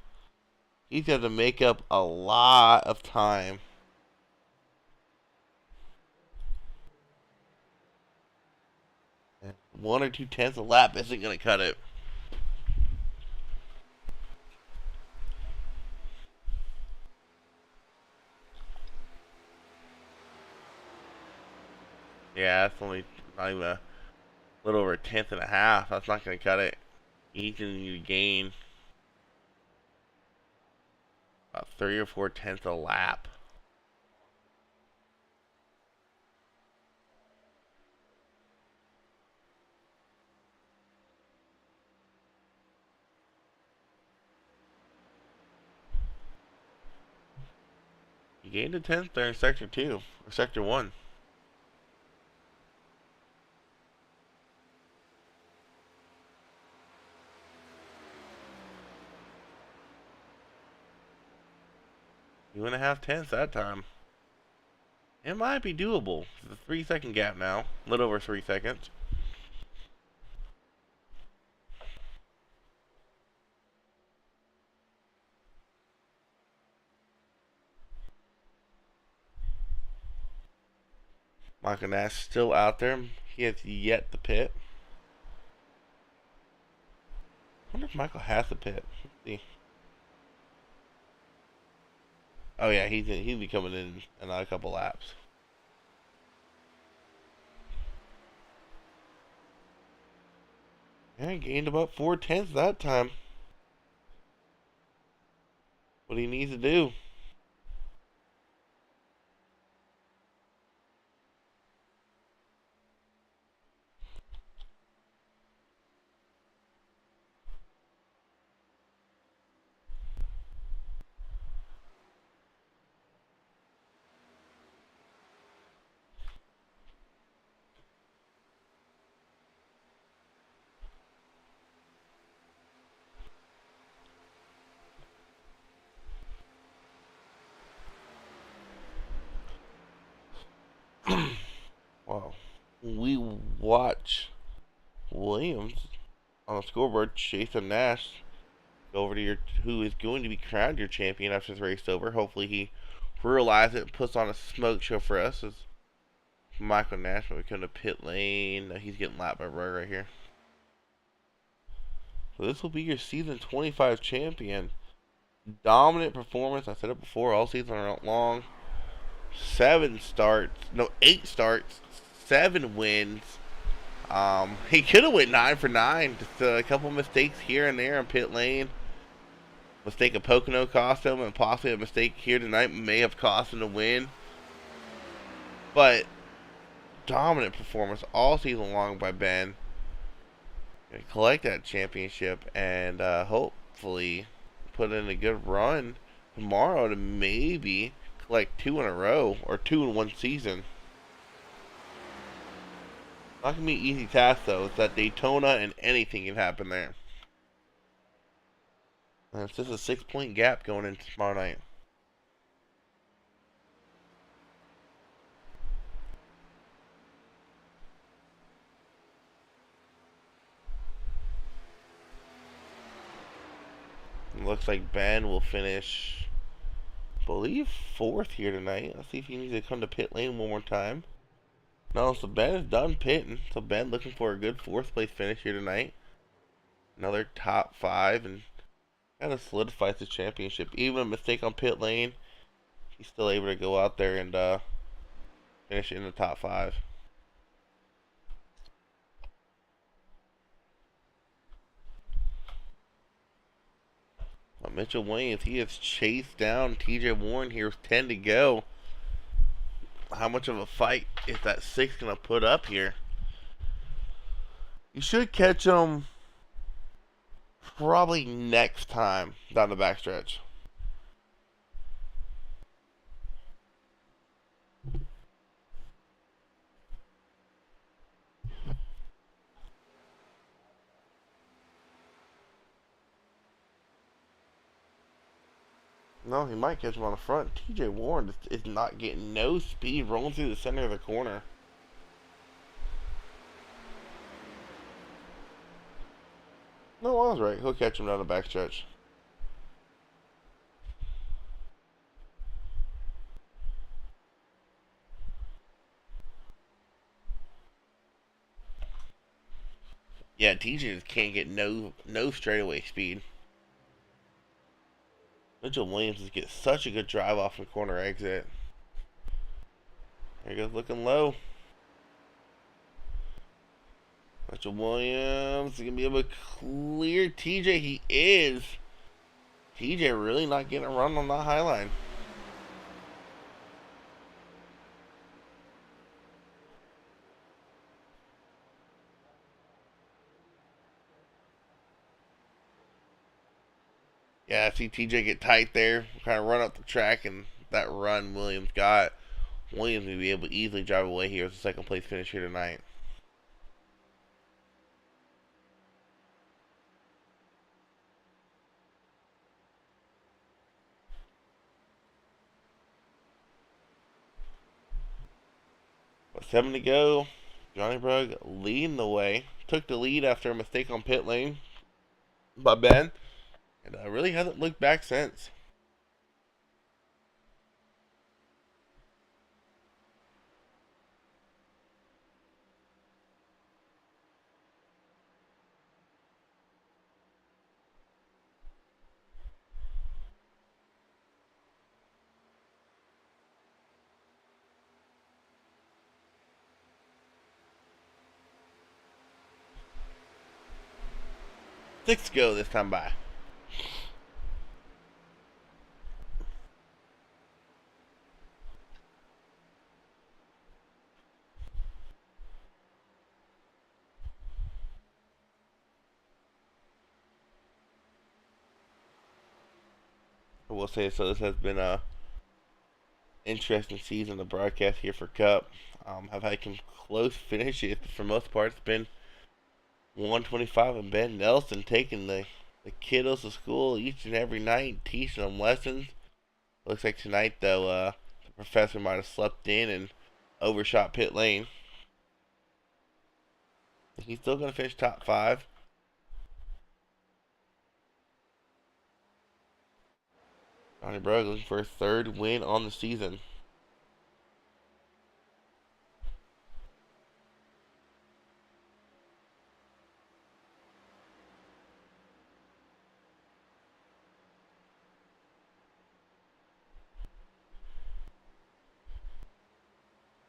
He's got to make up a lot of time. And 1 or 2 tenths a lap isn't gonna cut it. Yeah, that's only not even a little over a tenth and a half. That's not gonna cut it. He's gonna need to gain about 3 or 4 tenths a lap. He gained a tenth there in sector 2 or sector 1. Two and a half tenths that time. It might be doable. It's a 3-second gap now. A little over 3 seconds. Michael Nash still out there. He has yet to pit. I wonder if Michael has to pit. Let's see. Oh yeah, he'll be coming in another couple laps. Yeah, he gained about 4 tenths that time. What he needs to do. Wow. We watch Williams on the scoreboard chasing Nash go over to who is going to be crowned your champion after this race over. Hopefully he realizes it and puts on a smoke show for us as Michael Nash will come to pit lane. No, he's getting lapped by Berg right here. So this will be your season 25 champion. Dominant performance. I said it before. All season long. 8 starts, 7 wins. He could have went 9 for 9. Just a couple mistakes here and there in pit lane. Mistake of Pocono cost him, and possibly a mistake here tonight may have cost him the win. But dominant performance all season long by Ben. Gonna collect that championship and hopefully put in a good run tomorrow to maybe collect 2 in a row or 2 in one season. Not gonna be an easy task though. It's at Daytona and anything can happen there. And it's just a 6-point gap going into tomorrow night. It looks like Ben will finish, I believe, 4th here tonight. Let's see if he needs to come to pit lane one more time. No, so Ben is done pitting. So Ben looking for a good 4th place finish here tonight. Another top 5 and kind of solidifies the championship. Even a mistake on pit lane, he's still able to go out there and finish in the top 5. Mitchell Williams, he has chased down TJ Warren here with 10 to go. How much of a fight is that 6 going to put up here? You should catch him probably next time down the backstretch. No, he might catch him on the front. TJ Warren is not getting no speed rolling through the center of the corner. No, I was right. He'll catch him down the backstretch. Yeah, TJ just can't get no straightaway speed. Mitchell Williams just gets such a good drive off the corner exit. There he goes, looking low. Mitchell Williams is going to be able to clear TJ. He is. TJ really not getting a run on that high line. Yeah, I see TJ get tight there, kind of run up the track, and that run Williams got. Williams will be able to easily drive away here with a second place finish here tonight. With 7 to go, Johnny Brugg leading the way. Took the lead after a mistake on pit lane by Ben, and really hasn't looked back since. Six to go this time by. I will say, so this has been a interesting season of broadcast here for Cup. Have had some close finishes, but for most part, it's been 125 and Ben Nelson taking the kiddos to school each and every night, teaching them lessons. Looks like tonight, though, the professor might have slept in and overshot pit lane. He's still going to finish top 5. Johnny Brugg looking for his 3rd win on the season.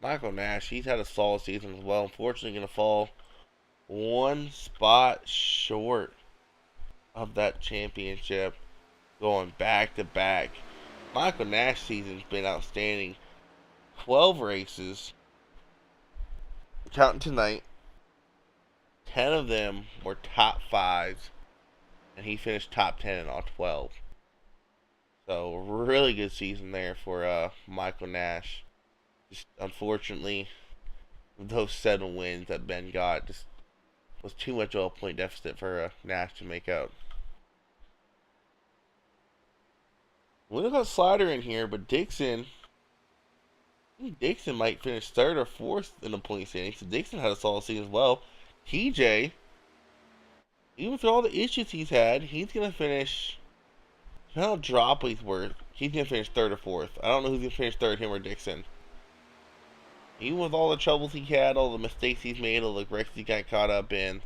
Michael Nash, he's had a solid season as well. Unfortunately, going to fall one spot short of that championship, going back to back. Michael Nash season's been outstanding. 12 races, counting tonight. 10 of them were top 5s, and he finished top 10 in all 12. So, really good season there for Michael Nash. Just unfortunately, those 7 wins that Ben got just was too much of a point deficit for Nash to make out. We don't got Slider in here, but Dixon might finish 3rd or 4th in the point standings. So Dixon had a solid season as well. TJ, even for all the issues he's had, he's gonna finish. How drop he's worth? He's gonna finish 3rd or 4th. I don't know who's gonna finish 3rd, him or Dixon. Even with all the troubles he had, all the mistakes he's made, all the wrecks he got caught up in,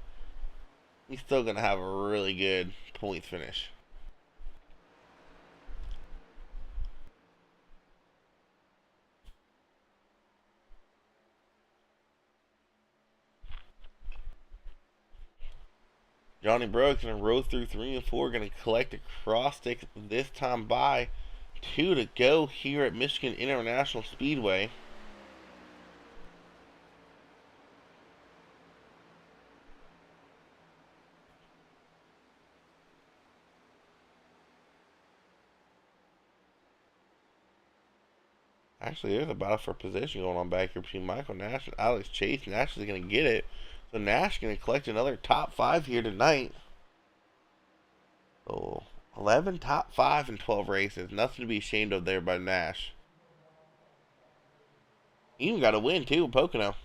he's still gonna have a really good points finish. Johnny Bruggs gonna roll through 3 and 4, gonna collect a cross stick this time by. 2 to go here at Michigan International Speedway. Actually, there's a battle for position going on back here between Michael Nash and Alex Chase. Nash is going to get it. So Nash is going to collect another top 5 here tonight. So 11 top 5 in 12 races. Nothing to be ashamed of there by Nash. He even got a win too, Pocono.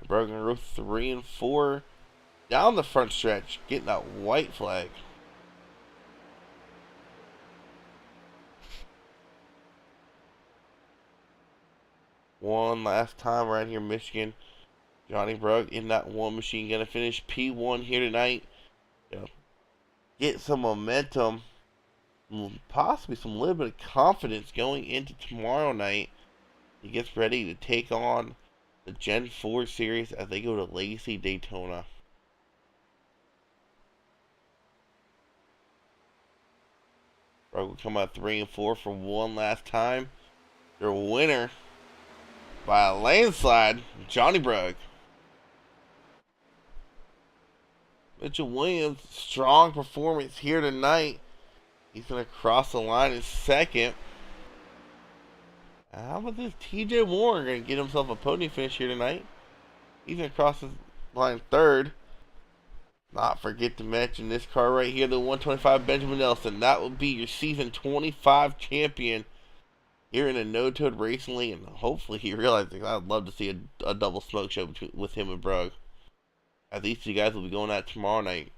Broken Roof 3 and 4 down the front stretch, getting that white flag. One last time right here, Michigan. Johnny Brugg in that one machine, gonna finish P1 here tonight. You know, get some momentum, possibly some little bit of confidence going into tomorrow night. He gets ready to take on the Gen 4 series as they go to Lacey, Daytona. Brugg will come out 3 and 4 for one last time. Their winner by a landslide, Johnny Brugg. Mitchell Williams, strong performance here tonight. He's going to cross the line in second. How about this? TJ Warren going to get himself a podium finish here tonight. He's going to cross the line third. Not forget to mention this car right here, the 125 Benjamin Nelson. That will be your season 25 champion here in a no-toed racing league. And hopefully he realizes I'd love to see a double smoke show with him and Brugg. As these two guys will be going at tomorrow night.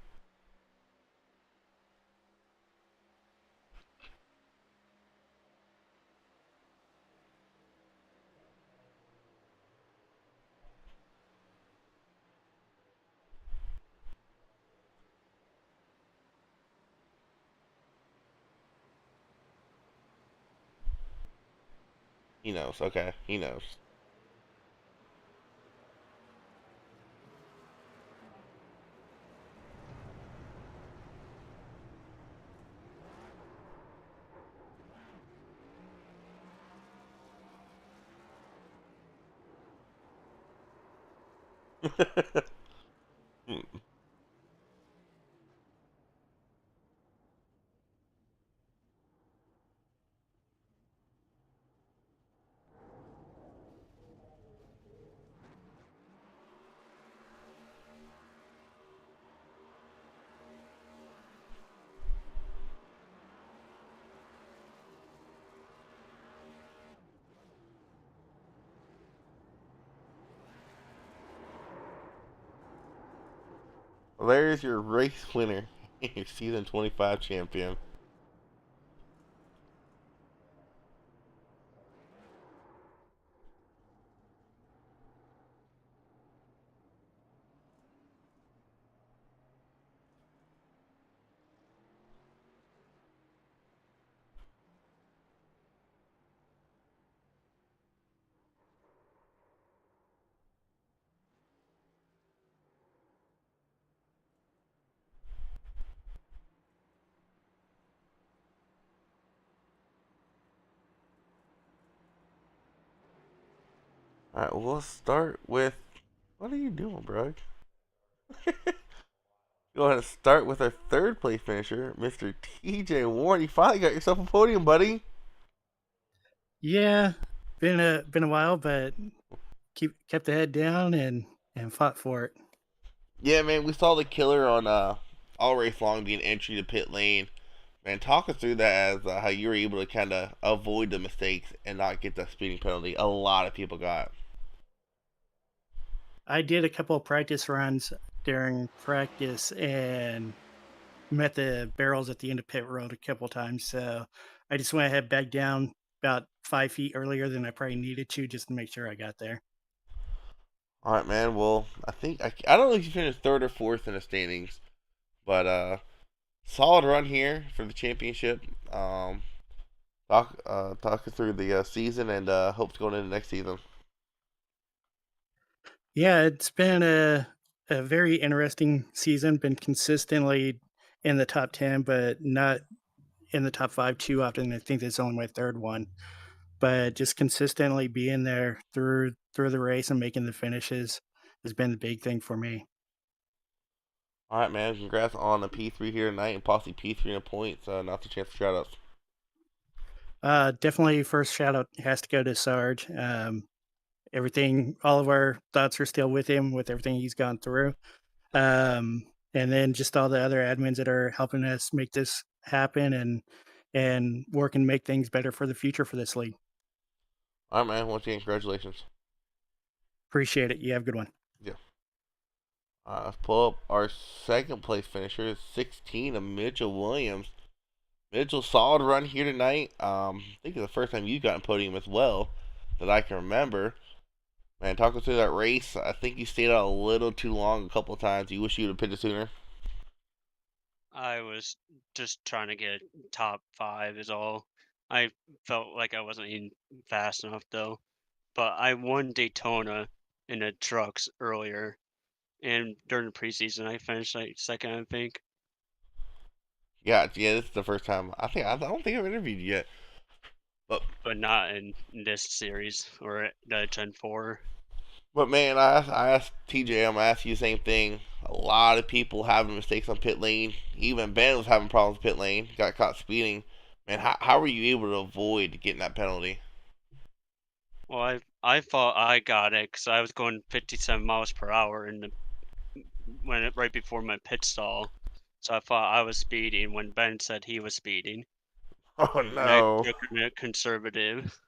He knows. Okay, he knows. Well, there's your race winner, your season 25 champion. Alright, we'll start with. What are you doing, bro? Go ahead and start with our third place finisher, Mr. TJ Warren. You finally got yourself a podium, buddy. Yeah, been a while, but kept the head down and fought for it. Yeah, man, we saw the killer on all race long being entry to pit lane. Man, talk us through that as how you were able to kind of avoid the mistakes and not get that speeding penalty. A lot of people got. I did a couple of practice runs during practice and met the barrels at the end of pit road a couple of times. So I just went ahead back down about 5 feet earlier than I probably needed to just to make sure I got there. All right, man. Well, I don't know if you finished third or fourth in the standings, but solid run here for the championship. Talk us through the season and hopes going into next season. Yeah, it's been a very interesting season. Been consistently in the top 10, but not in the top 5 too often. I think that's only my third one. But just consistently being there through the race and making the finishes has been the big thing for me. All right, man. Congrats on the P3 here tonight and possibly P3 in points. Not the chance for shoutouts. Definitely, first shout out has to go to Sarge. Everything, all of our thoughts are still with him with everything he's gone through. Um, and then just all the other admins that are helping us make this happen and work and make things better for the future for this league. All right, man. Once again, congratulations. Appreciate it. You have a good one. Yeah. Let's pull up our second place finisher, 16 of Mitchell Williams. Mitchell, solid run here tonight. I think it's the first time you've gotten podium as well that I can remember. Man, talking through that race, I think you stayed out a little too long a couple of times. You wish you would have pitched sooner. I was just trying to get top 5 is all. I felt like I wasn't even fast enough though. But I won Daytona in the trucks earlier, and during the preseason I finished like second, I think. Yeah, this is the first time. I don't think I've interviewed you yet. But not in this series or the Gen 4. But man, I asked TJ, I'm gonna ask you the same thing. A lot of people having mistakes on pit lane. Even Ben was having problems with pit lane. Got caught speeding. Man, how were you able to avoid getting that penalty? Well, I thought I got it because I was going 57 miles per hour right before my pit stall. So I thought I was speeding when Ben said he was speeding. Oh And I no. took it conservative.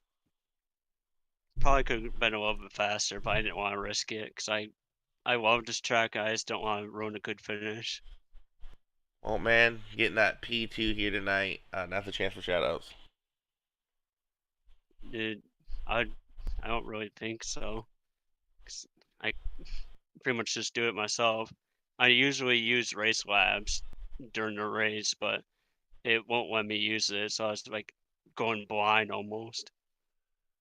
Probably could have been a little bit faster, but I didn't want to risk it because I love this track. I just don't want to ruin a good finish. Well, man, getting that P2 here tonight. That's a chance for shoutouts. I don't really think so. 'Cause I pretty much just do it myself. I usually use Race Labs during the race, but it won't let me use it, so I was like going blind almost.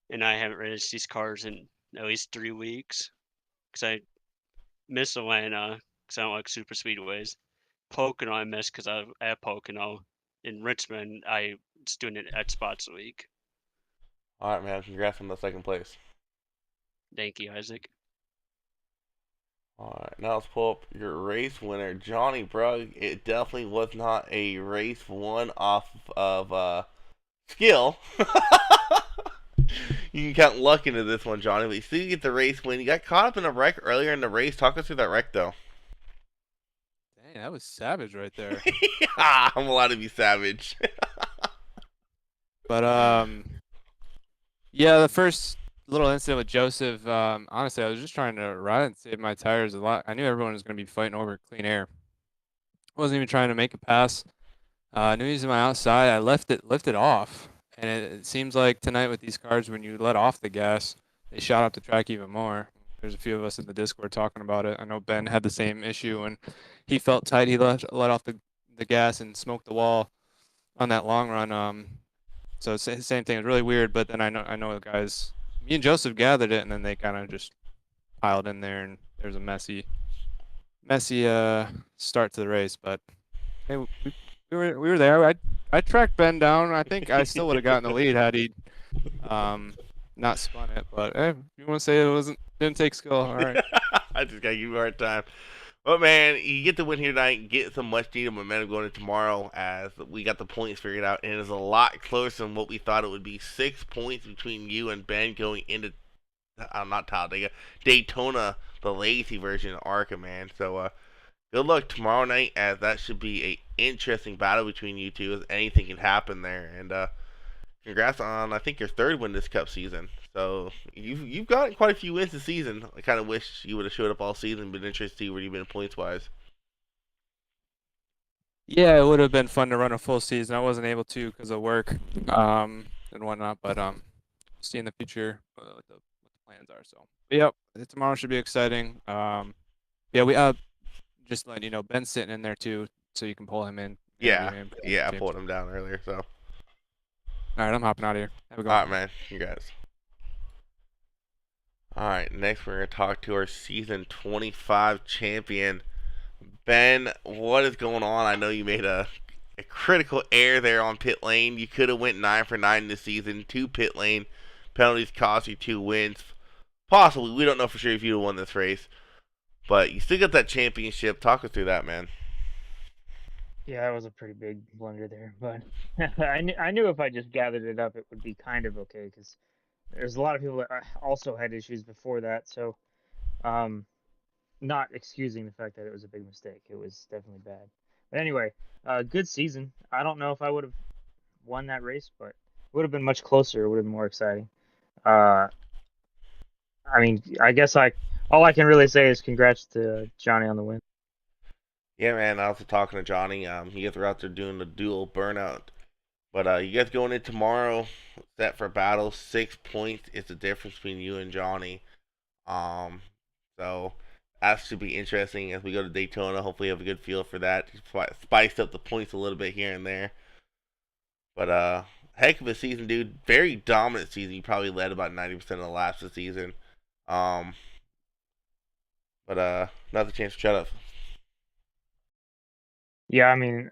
And I haven't raced these cars in at least 3 weeks because I miss Atlanta because I don't like super speedways. Pocono I missed because I was at Pocono. In Richmond, I was doing it at spots a week. All right, man. Congrats on the second place. Thank you, Isaac. All right, now let's pull up your race winner, Johnny Brugg. It definitely was not a race won off of skill. You can count luck into this one, Johnny, but you still get the race win. You got caught up in a wreck earlier in the race. Talk us through that wreck, though. Dang, that was savage right there. I'm allowed to be savage. But yeah, the first little incident with Joseph, honestly, I was just trying to ride and save my tires a lot. I knew everyone was going to be fighting over clean air. Wasn't even trying to make a pass. I knew he was on my outside. I lifted off, and it seems like tonight with these cars, when you let off the gas, they shot up the track even more. There's a few of us in the Discord talking about it. I know Ben had the same issue when he felt tight. He let off the gas and smoked the wall on that long run. So same thing. It was really weird. But then I know the guys. Me and Joseph gathered it, and then they kind of just piled in there, and there's a messy start to the race. But hey, we were there. I tracked Ben down. I think I still would have gotten the lead had he not spun it. But hey, you want to say it didn't take skill? All right. I just gotta give you a hard time. But man, you get the win here tonight, get some much needed momentum going into tomorrow as we got the points figured out, and it is a lot closer than what we thought it would be. 6 points between you and Ben going into not Talladega, Daytona, the lazy version of ARCA, man. So good luck tomorrow night, as that should be a interesting battle between you two, as anything can happen there. And congrats on, I think, your third win this Cup season. So you've gotten quite a few wins this season. I kind of wish you would have showed up all season. Been interested to see where you've been points wise. Yeah, it would have been fun to run a full season. I wasn't able to because of work and whatnot. But see in the future what the plans are. So yep, tomorrow should be exciting. Yeah, we just letting you know, Ben's sitting in there too, so you can pull him in. Yeah, I pulled him down earlier. So all right, I'm hopping out of here. Have a good all one. right, man. Congrats. All right, next we're gonna talk to our season 25 champion, Ben. What is going on? I know you made a critical error there on pit lane. You could have went 9 for 9 this season. 2 pit lane penalties cost you 2 wins. Possibly, we don't know for sure if you'd have won this race, but you still got that championship. Talk us through that, man. Yeah, that was a pretty big blunder there, but I knew if I just gathered it up, it would be kind of okay, because there's a lot of people that also had issues before that. So, not excusing the fact that it was a big mistake. It was definitely bad. But anyway, good season. I don't know if I would have won that race, but it would have been much closer. It would have been more exciting. I mean, I guess all I can really say is congrats to Johnny on the win. Yeah, man. I was talking to Johnny. You guys were out there doing the dual burnout. But you guys going in tomorrow, set for battle. 6 points is the difference between you and Johnny. So that should be interesting as we go to Daytona. Hopefully, have a good feel for that. Spice up the points a little bit here and there. But heck of a season, dude. Very dominant season. You probably led about 90% of the laps of the season. But another chance to shut up. Yeah, I mean,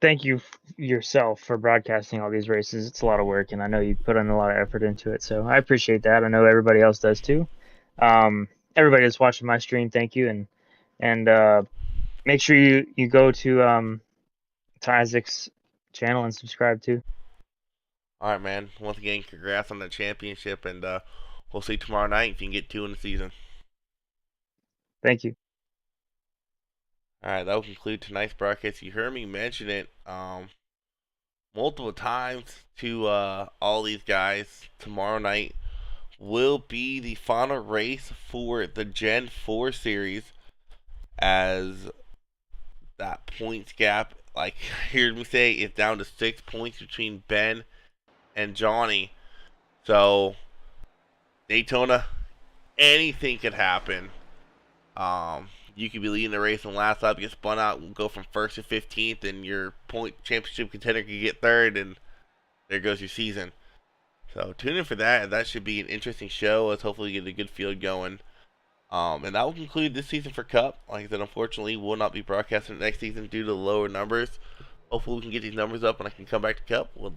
thank you yourself for broadcasting all these races. It's a lot of work, and I know you put in a lot of effort into it, so I appreciate that. I know everybody else does too. Everybody that's watching my stream, thank you, and make sure you go to Isaac's channel and subscribe too. All right, man. Once again, congrats on the championship, and we'll see you tomorrow night if you can get 2 in the season. Thank you. All right, that will conclude tonight's broadcast. You heard me mention it multiple times to all these guys. Tomorrow night will be the final race for the Gen 4 series, as that points gap, like you heard me say, is down to 6 points between Ben and Johnny. So Daytona, anything could happen. You could be leading the race on last lap, get spun out, and go from 1st to 15th, and your point championship contender could get 3rd, and there goes your season. So tune in for that. That should be an interesting show. Let's hopefully get a good field going. And that will conclude this season for Cup. Like I said, unfortunately, we'll not be broadcasting next season due to the lower numbers. Hopefully, we can get these numbers up and I can come back to Cup. Would love